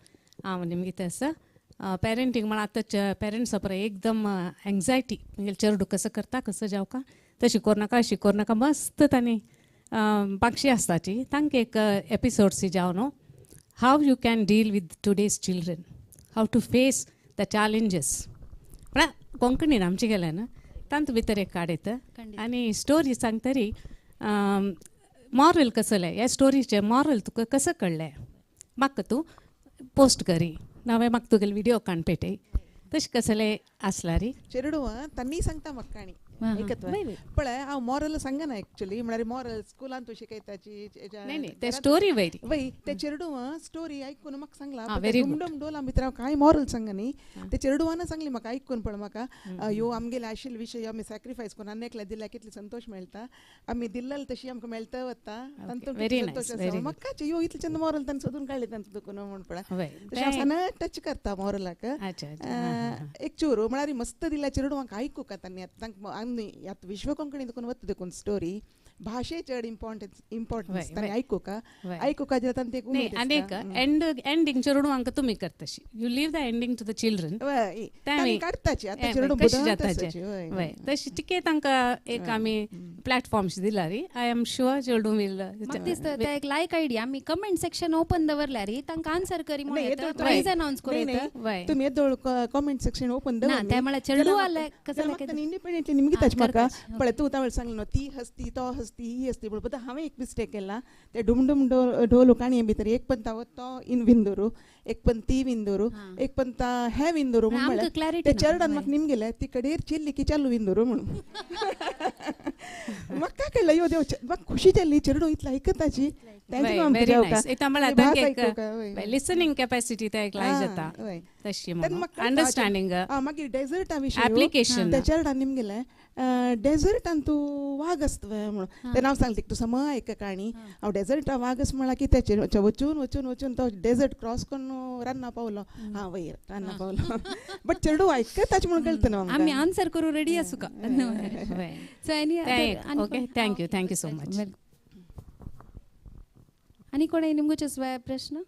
हांव निमगेता आसा पेरंटींग म्हळ्यार आतां पेरंट्सा पळय एकदम एंग्जायटी म्हणजे चेडूं कसो करता कसो जावका तशी करूं नाका मस्त तांणी पक्षी आसताची तांकां एक एपिसोड्स जावन how you can deal with today's children how to face the challenges म्हळ्यार कोंकणीन आमचे गेले न्हू तांत भितर एक काडयता आनी स्टोरी सांगतरी मॉरल कसले ह्या स्टोरीचे मॉरल तुका कसं कळ्ळें म्हाका तूं पोस्ट करी नावे म्हाका तुगेले व्हिडिओ काण पेटय तशें कसले आसला री चेडू तांणी सांगता म्हाका काणी पळय हांव मॉरल सांगना एक्चुअली म्हळ्यार मॉरल स्कुलान तूं शिकयताची ते स्टोरी वयरी वय ते चेडू स्टोरी आयकून म्हाका सांगला डोला भितर हांव कांय मॉरल सांग न्ही ते चेडूवान सांगली म्हाका आयकून पळय म्हाका ह्यो आमगेले आशिल्ले विशय आमी सॅक्रिफायस करून आनेकल्या दिल्यार कितले संतोष मेळटा आमी दिल्लें तशी आमकां मेळता वता संतोश आसा म्हाका ह्यो इतले चंद मॉरल तांणी सोदून काडले तांचो दुखून म्हण पळय तशें हांव टच करता मॉरलाक एक चोर म्हळ्यार मस्त दिल्या चेडूवांक आयकूं का तांणी तांकां आतां विश्व कोंकणी देखून वता देखून स्टोरी भाषे चड इम्पॉर्टन्स वय, ताणें वय. आयकूं का वय. आयकूं का जाता ते नाही अनेक एंडिंग चेडून हांकां तुमी करताशी you leave the ending to the children ताणें काडटाची आतां वय, चेडूं कशी बुदांत जाताचे आसाची, वय, वय तशी टिके तांकां एक आमी प्लॅटफॉर्म्स दिला री आय एम शुअर चेडूं वील म्हाका दिसता ते एक लायक आयडिया आमी कमेंट सेक्शन ओपन दवरल्यार तांकां आन्सर करी नाही, येतो म्हणून तो- प्राइज अनाउन्स नाही, करूं नाही. वय तुम्ही येदोळ कमेंट सेक्शन ओपन ना ते म्हळ्यार चेडू आले कसं इंडिपेंडेंटली निमगे ताचे म्हाका करपाचें, पळय तूं तावळ सांगलें न्हू ती हसती तो हसती ही हसती म्हणून पण हांवें एक मिस्टेक केला ते डुमडुम ढोल काणये भितर एक पण तावो तो इन विंदोरू एक पण ती विंदोरू एक पण ता हे विंदोरू आमकां म्हणून clarity ते ना. चेडन वय. म्हाका निमगेले ती कडेर चिल्ली की चालू विंदोरू म्हणून म्हाका कळलं यो देव म्हाका खुशी जाल्ली चेडू इतलो आयकताची वेरी नायस इता म्हळ्यार भास तांकां आयकूं का, एक वय. लिसनिंग कॅपॅसिटी ते एक लाय जाता वय. तशी तेन्ना म्हणून म्हाका अंडरस्टँडिंग मागीर डेझर्टा विशीं Application. त्या चेडन निमगेलें डेझर्टान तूं वाग आसता म्हणून तेन्ना हांव सांगलें तुसा म आयक काणी हांव डेझर्टा वाग आसा म्हळ्यार कितें तेचे वचून वचून वचून तो डेझर्ट क्रॉस करून रान्ना पावलो हां वयर रान्ना पावलो बट चेडू आयकताचे म्हणून कळटा न्हू आमी आन्सर करूं रेडी आसूं का so any okay thank you so much आनी कोणें निमगेचे स्वय प्रश्न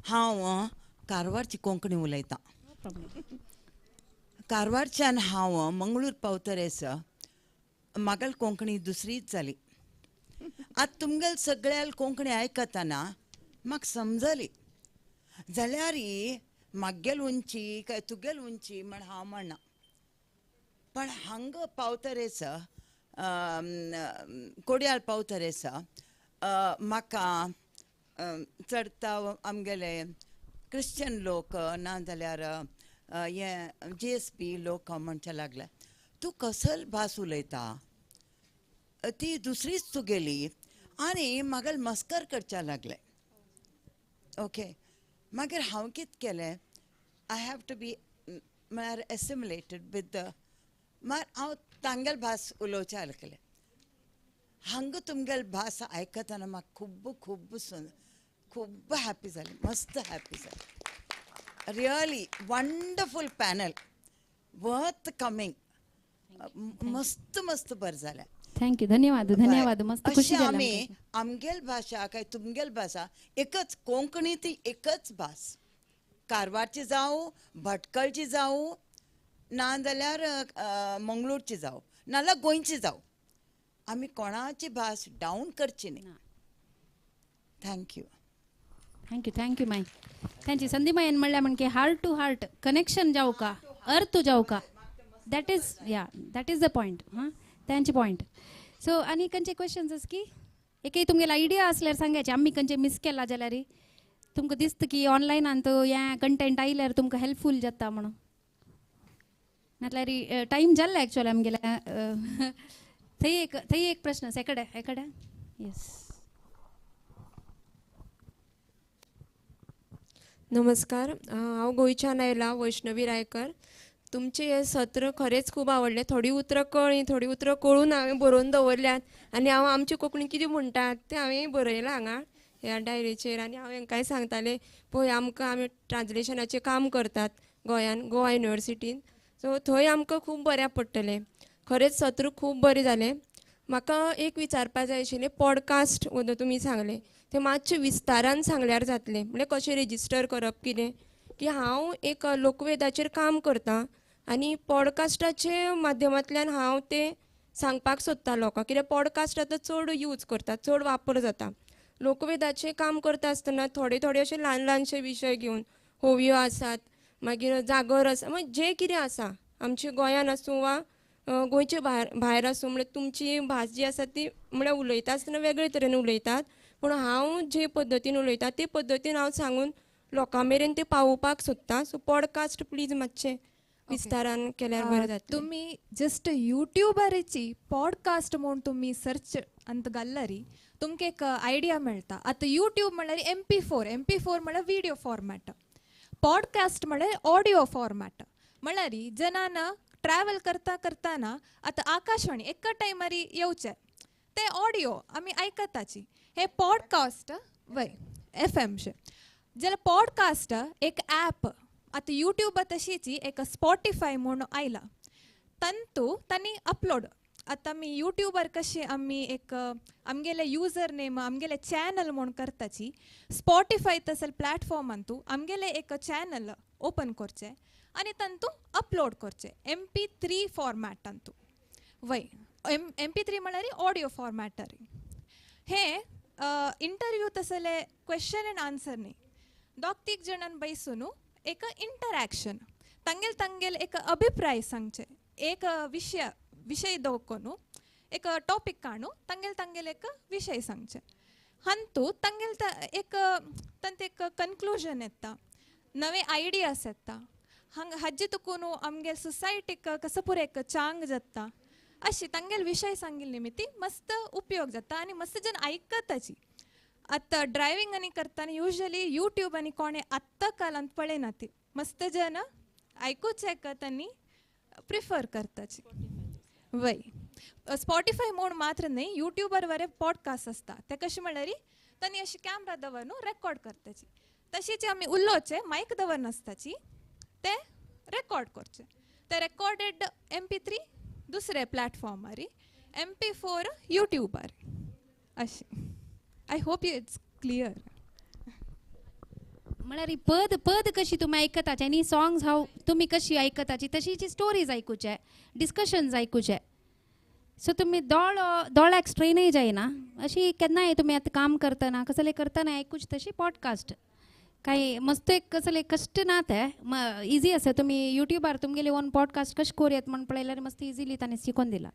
हांव कारवारची कोंकणी उलयतां कारवारच्यान हांव मंगळूर पावतरेस म्हागेल कोंकणी दुसरीच जाली आतां तुमगेल सगळ्याल कोंकणी आयकतना म्हाका समजली जाल्यार म्हागेल उंची काय तुगेल उंची म्हण हांव म्हणना पण हांगा पावतरेस कोडयाल पावतरेस म्हाका चडता आमगेले क्रिश्चन लोक नाजाल्यार हे GSP लोक म्हणचे लागले तूं कसल भास उलयता ती दुसरीच तुगेली आनी म्हागेल मस्कर करच्या लागले ओके मागीर हांव कितें केलें आय हॅव टू बी म्हळ्यार एसिमुलेटेड विथ द म्हळ्यार हांव तांगेल भास उलोवचें लागलें हांगा तुमगेल भास आयकतना म्हाका खूब खूब खूब हॅपी जालें मस्त हॅपी जालें really wonderful panel worth coming मस्त मस्त बरें जालें थँक्यू धन्यवाद मस्त खुशी अशें जाली आमी आमगेल भाशा काय तुमगेल भाशा एकच कोंकणी ती एकच भास कारवारची जावं भटकळची जावं नाजाल्यार मंगळूरची जावं नाजाल्यार गोंयची जावं आमी कोणाची भास डावन करची न्ही थँक्यू थँक्यू माय त्यांची संधी मायन म्हणल्या म्हणजे हार्ट टू हार्ट कनेक्शन जाऊ का अर्थ जाऊ का दॅट इज द पॉयंट हां त्यांची पॉयंट सो आनी खंयचे क्वेश्चन्स आस की एकय तुमगेले आयडिया असल्यार सांगायचे आमी खंयचे मिस केला जाल्यार तुमकां दिसता की ऑनलायनान तो हें कंटेंट आयल्यार तुमकां हेल्पफूल जाता म्हणून नाल्यार टायम जाल्लो एक्चुअली आमगेल्या थंय एक प्रश्न आसा एकडे येस नमस्कार हांव गोंयच्यान आयलां वैष्णवी रायकर तुमचे हे सत्र खरेंच खूब आवडलें थोडी उतरां कळ्ळीं थोडी उतरां कळून हांवें बरोवन दवरल्यात आनी हांव आमची कोंकणी कितें म्हणटात तें हांवें बरयलां हांगा ह्या डायरीचेर आनी हांव हांकांय सांगतालें पळय आमकां आमी ट्रान्सलेशनाचें काम करतात गोंयान गोवा युनिवर्सिटीन सो थंय आमकां खूब बऱ्याक पडटलें खरेंच सत्र खूब बरें जालें म्हाका एक विचारपाक जाय आशिल्लें पॉडकास्ट तुमी सांगलें तें मातशें विस्तारान सांगल्यार जातलें म्हणजे कशें रेजिस्टर करप कितें की हांव एक लोकवेदाचेर काम करतां आनी पॉडकास्टाचे माध्यमांतल्यान हांव तें सांगपाक सोदतां लोकांक कित्याक पॉडकास्ट आतां चड यूज करतात चड वापर जाता लोकवेदाचें काम करता आसतना थोडे थोडे अशे ल्हान ल्हानशे विशय घेवन होवयो आसात मागीर जागर आसा म्हणजे जें कितें आसा आमच्या गोंयान आसूं वा गोंयचे भायर आसूं म्हणजे तुमची भास जी आसा ती म्हळ्यार उलयता आसतना वेगळे तरेन उलयतात पूण हांव जे पद्दतीन उलयतां ते पद्दतीन हांव सांगून लोकां मेरेन ते पावोवपाक सोदतां सो पॉडकास्ट प्लीज मातशें विस्तारान केल्यार बरें जातलें तुम्ही जस्ट युट्यूबारेची पॉडकास्ट म्हणून तुम्ही सर्च अंत घालल्यारी तुमकां एक आयडिया मेळटा आतां यूट्यूब म्हणल्यार MP4 म्हणल्यार व्हिडिओ फॉर्मॅट पॉडकास्ट म्हणल्यार ऑडिओ फॉर्मॅट म्हणल्यार जनान ट्रॅव्हल करताना आतां आकाशवाणी एका टायमार येवचें ते ऑडिओ आमी आयकताची हे पॉडकास्ट वय FM जाल्यार पॉडकास्ट एक ॲप आता यूट्यूब तशीची एक स्पॉटिफाय म्हणून आयला तंतू त्यांनी अपलोड आता मी यूट्यूबर कशी आम्ही एक आमगेले यूजर नेम आमगेले चॅनल म्हणून करताची स्पॉटिफाय तसल प्लॅटफॉर्म अंतू आमगेले एक चॅनल ओपन करचे आणि तंतू अपलोड करचे MP3 फॉर्मॅट अंतू वय MP3 म्हळ्यार ऑडिओ फॉर्मॅटर हे इंटरव्यू तसले क्वेश्चन अँड आन्सर न्ही दोग-तीग जणांन बैसून एक इंटरॅक्शन तंगेल एक अभिप्राय सांगचे एक विषय दवकोनु एक टॉपिक काणू तंगेल एक विषय सांगचे हंतू एक कन्क्लूजन येता नवे आयडियास येता हज्जी तुकून आमगे सोसायटीक कसं पुरे एक चांग जाता अशी तंगेल विषय सांगिल निमित्ती मस्त उपयोग जाता आणि मस्त जन ऐकताची आता ड्रायव्हिंग आणि करताना युजली यूट्यूब आणि कोणे आत्ता कालांत पळेना ती मस्त जन ऐकूचे त्यांनी प्रिफर करताची वय स्पॉटिफाय मोड मात्र नाही यूट्यूबर वरे पॉडकास्ट असता ते कशी म्हळ्यार त्यांनी अशी कॅमेरा दवरून रेकॉर्ड करताची तशीच आम्ही उल्लोचे माईक दवर नसताची ते रेकॉर्ड करचे ते रेकॉर्डेड MP3 दुसरे प्लॅटफॉर्मार MP4 यूट्यूबार अशी I hope you it's clear म्हळ्यार पद पद कशी तुम्ही ऐकताचे आनी सॉंग्स हांव तुमी कशी ऐकताची तशीची स्टोरीज ऐकूचे डिस्कशन्स ऐकूचे सो तुमी दोळ्याक स्ट्रेनय जायना अशी केन्नाय तुमी आतां काम करतना ऐकूच तशी पॉडकास्ट काही मस्त एक कसले कष्ट ना ते इजी आसा तुमी यूट्यूबार तुमगेले ओन पॉडकास्ट कशें करूं म्हणून पळयल्यार मस्त इजिली ताणें शिकोवन दिला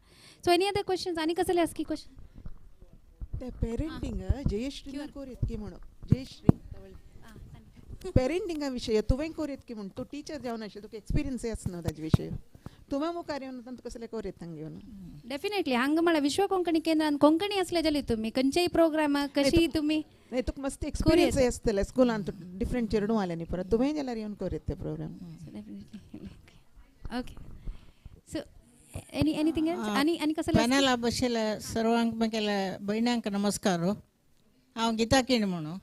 सो एनी अदर क्वेश्चन्स आनी कसले आसकी क्वेश्चन ते पेरेंटिंग जयश्री कोरीत की म्हणून जयश्री पेरेंटिंगा विशय तुवें कोरीत की म्हणून तूं टीचर जावन आशिल्लो तुका एक्सपिरियन्स आसना ताजे विशय तुवें मुखार येवन तूं कसले कोरीत तांगे येवन डेफिनेटली हांगा म्हळ्यार विश्व कोंकणी केंद्रान कोंकणी असले जाल्यार तुमी खंयच्याय प्रोग्राम कशी तुमी नाही तुका मस्त एक्सपिरियन्स आसतले स्कुलान तूं डिफरंट चेडूं आल्यानी परत तुवें जाल्यार येवन कोरीत ते program okay so anything else आनी कसले पॅनला बशिल्ले सर्वांक म्हगेले भयण्यांक नमस्कार हांव गीता किण म्हणून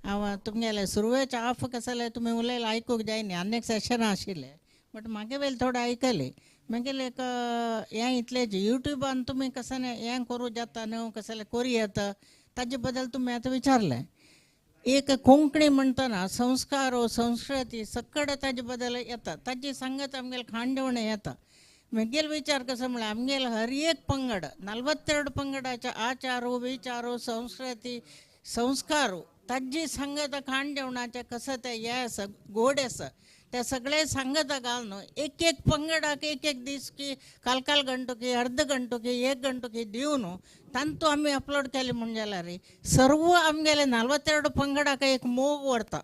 हांव तुमगेले सुरवेचे हाफ कसले तुमी उलयले आयकूंक जाय न्ही आनी एक सेशन आशिल्लें बट म्हागे वेल थोडे आयकले म्हगेले एक हें इतलें यूट्यूबान तुमी कसले हें करूं जाता न्हू कसले करूं येता ताजे बद्दल तुमी आतां विचारलें एक कोंकणी म्हणटना संस्कार संस्कृती सकड ताजे बद्दल येता ताजी संगत आमगेले खांडवणे येता म्हगेलो विचार कसो म्हळ्यार आमगेले हर एक पंगड 42 पंगडाचे आचारू विचारू संस्कृती संस्कारू ताजी संगत खांडवणाचे कसं ते हे आसा गोड आसा ते सगळे सांगता घालून एक पंगडाक एक दीस की काल घंटो की अर्ध घंटो की 1 घंटो की दिवन तांतू आमी अपलोड केले म्हणजे जाल्यार सर्व आमगेले 42 पंगडाक एक मोग व्हरता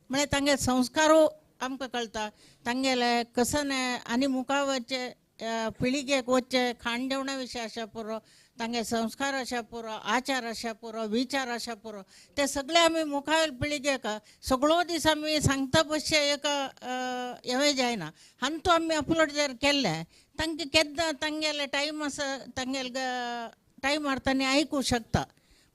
म्हळ्यार तांगे संस्कारू आमकां कळटा तांगेले कसं आनी मुखार वच्चे पिळगेक वच्चे खांडवणा विशय आसा पुरो तांगे संस्कार आसा पुरो आचार आसा पुरो विचार आसा पुरो ते सगळे आमी मुखार पिळगेक सगळो दीस आमी सांगता बसचे एक हें जायना हांतू आमी अपलोड जर केल्ले तांकां केन्ना तांगेले टायम आसा तांगेले टायमार तांणी आयकूं शकता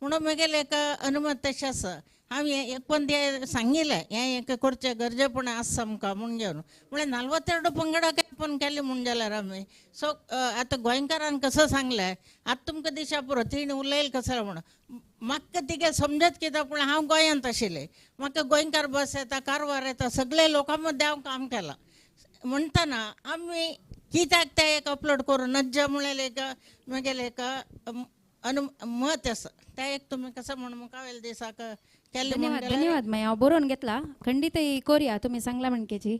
म्हणून म्हगेले एक अनुमत तशें आसा हांव एक पण ते सांगिल्लें हें एक करचें गरजेपण आसा आमकां म्हूण घेवन म्हळ्यार 42 पंगडाक पण केलें म्हूण जाल्यार आमी सो आतां गोंयकारान कसो सांगलें आतां तुमकां दिशा पुरो तिणें उलयलें कसो म्हणून म्हाका तिगे समजत कित्याक पूण हांव गोंयांत आशिल्लें म्हाका गोंयकार बस येता कारवार येता सगळे लोकां मदें हांव काम केलां म्हणटना आमी कित्याक ते एक अपलोड करून नज्ज म्हळ्यार एक म्हगेलें एक मत आसा ते एक तुमी कसो म्हणून मुखावेल दिसाक धन्यवाद माय हांव बरोवन घेतला खंडीत कोरया तुमी सांगला म्हणकेची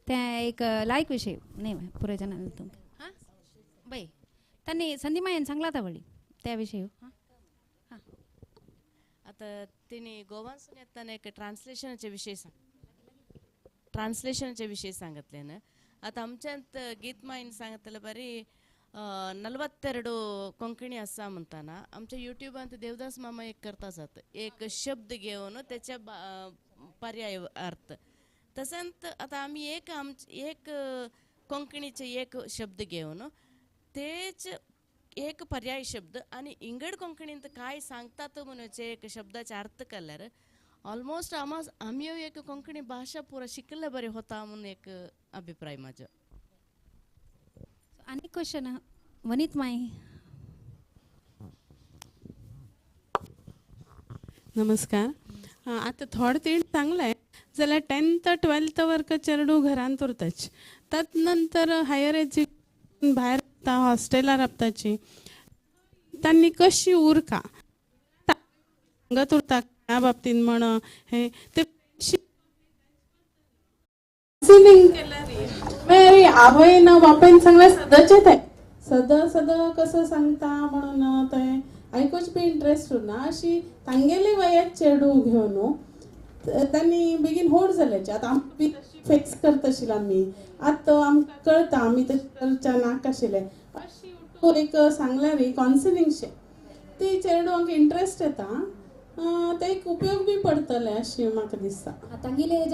ते एक लायक विषय नाही पुरो जनान तुमकां हां बाय तांणी संदी मायन सांगला ता वळी त्या विशय आता तिने गोवानसून येताना एक ट्रान्सलेशनाचे विषय सांगितले ना आता आमच्यांत गीत मायन सांगतले बरी 42 कोंकणी आसा म्हणटाना आमच्या युट्यूबांत देवदास मामा एक करता जात एक शब्द घेवन त्याच्या पर्याय अर्थ तसंत आता आम्ही एक कोंकणीचे एक शब्द घेवन तेच एक पर्याय शब्द आणि इंगड कोंकणींत काय सांगतात म्हणून एक शब्दाचे अर्थ केल्यार ऑलमोस्ट आम्ही एक कोंकणी भाषा पुरा शिकलं बरे होता म्हणून एक अभिप्राय माझा. अनेक क्वेश्चन वनित माई. नमस्कार. आता थोडं तीड चांगलं आहे जाल्यार 10th 12th वर्ग चेडू घरांत उरताच तात नंतर हायर एज्युकेशन भायर वता हॉस्टेलार राबताची तांणी कशी उरका सांगत उरता त्या बाबतीन म्हण हे ते मेरी आवयन बापायन सांगल्यार सदांचें तें सदां कसं सांगता म्हणून थंय आयकूच बी इंट्रस्ट उरना अशी तांगेली वयात चेडू घेवन त्यांनी बेगीन होड जाल्याचे आतां आमी फेक्स करता आशिल्ले आमी आतां आमकां कळटा आमी तशें करच्या नाका आशिल्ले अशी एक सांगल्यार कावन्सिलिंगशें ती चेडू आमकां इंट्रस्ट येता ते एक उपयोग बी पडटले अशें म्हाका दिसता. तांगेले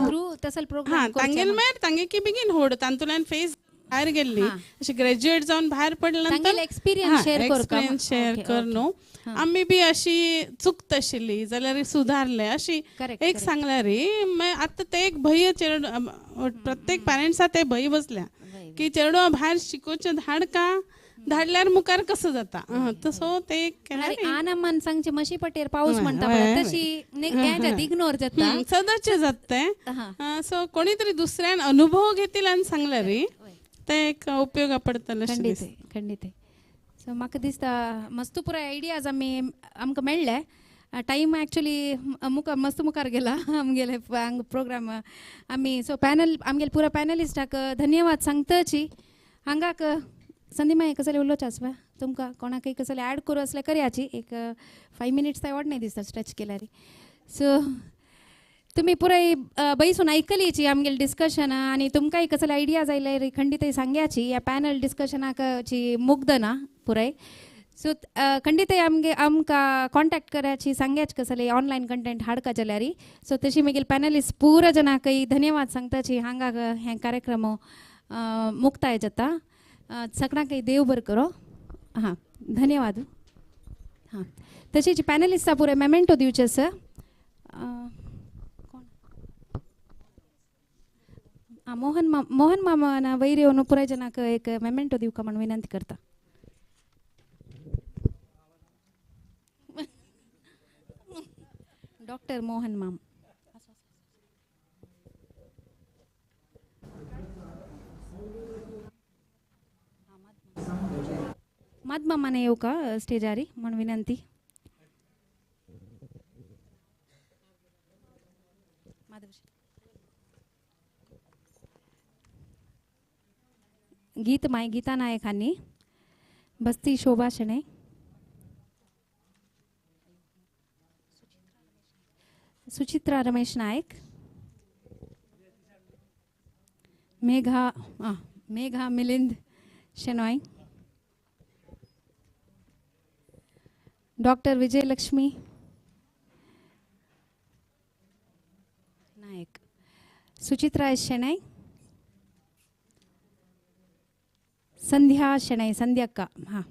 थ्रू तसल प्रोग्राम तांगेल मागीर तांगे की बेगीन होड तांतुल्यान फेस भायर गेल्ली अशी ग्रॅज्युएट जावन भायर पडले नंतर एक्सपिरियन्स शेअर कर न्हू आमी बी अशी चुकत आशिल्ली जाल्यार सुधारले अशी एक सांगल्यार आतां ते एक भंय चेडू प्रत्येक पॅरंट्सा ते भंय बसल्या की चेडू भायर शिकोवचें धाडका धाडल्यार मुखार कसं जाता तसो ते आनमन सांगचे मशी पटेर पाऊस म्हणटा तशी इग्नोर जाता सदांचें जाता सो कोणी तरी दुसऱ्यान अनुभव घेतील आनी सांगल्यार ते एक उपयोगा पडटलें. खंडीत सो म्हाका दिसता मस्त पुराय आयडियाज आमकां मेळ्ळे. टायम एक्चुअली मस्त मुखार गेला आमगेले प्रोग्राम आमी सो पॅनल आमगेले पुरा पॅनलिस्टाक धन्यवाद सांगताची. हांगाक संदीप कसले उलोवचें आसवा तुमकां कोणाकय कसले ॲड करूं असले करयाची एक 5 minutes वड नाही दिसता स्ट्रेच केल्यार. सो तुमी पुराय बैसून आयकलीची आमगेले डिस्कशन आनी तुमकांय कसले आयडियाज आयल्यार खंडीत सांगयाची ह्या पॅनल डिस्कशनाची मुग्ध ना पुराय. सो खंडीत आमकां कॉन्टॅक्ट करायची सांगयाची कसले ऑनलायन कंटेंट हाडका जाल्यार. सो तशी मागीर पॅनलिस्ट पुरो जनाकय धन्यवाद सांगताची हांगा हे कार्यक्रम मुक्ताय जाता. सगळ्यांकय देव बरें करो. हां धन्यवाद. हां तशीच पॅनलिस्टा पुरे मेमेंटो दिवचे आसा. मोहन मामा वैर येवन पुराय जनाक एक मेमेंटो दिवका म्हणून विनंती करता. डॉक्टर मोहन माम. मामाने येऊ का स्टेजारी म्हणून विनंती. गीता नायक हांनी बस्ती शोभा शेणे सुचित्रा रमेश नायक मेघा मिलिंद शेनॉय डॉक्टर विजयलक्ष्मी नायक सुचित्रा एस शेणै संध्या शेणै संध्याक्का. हां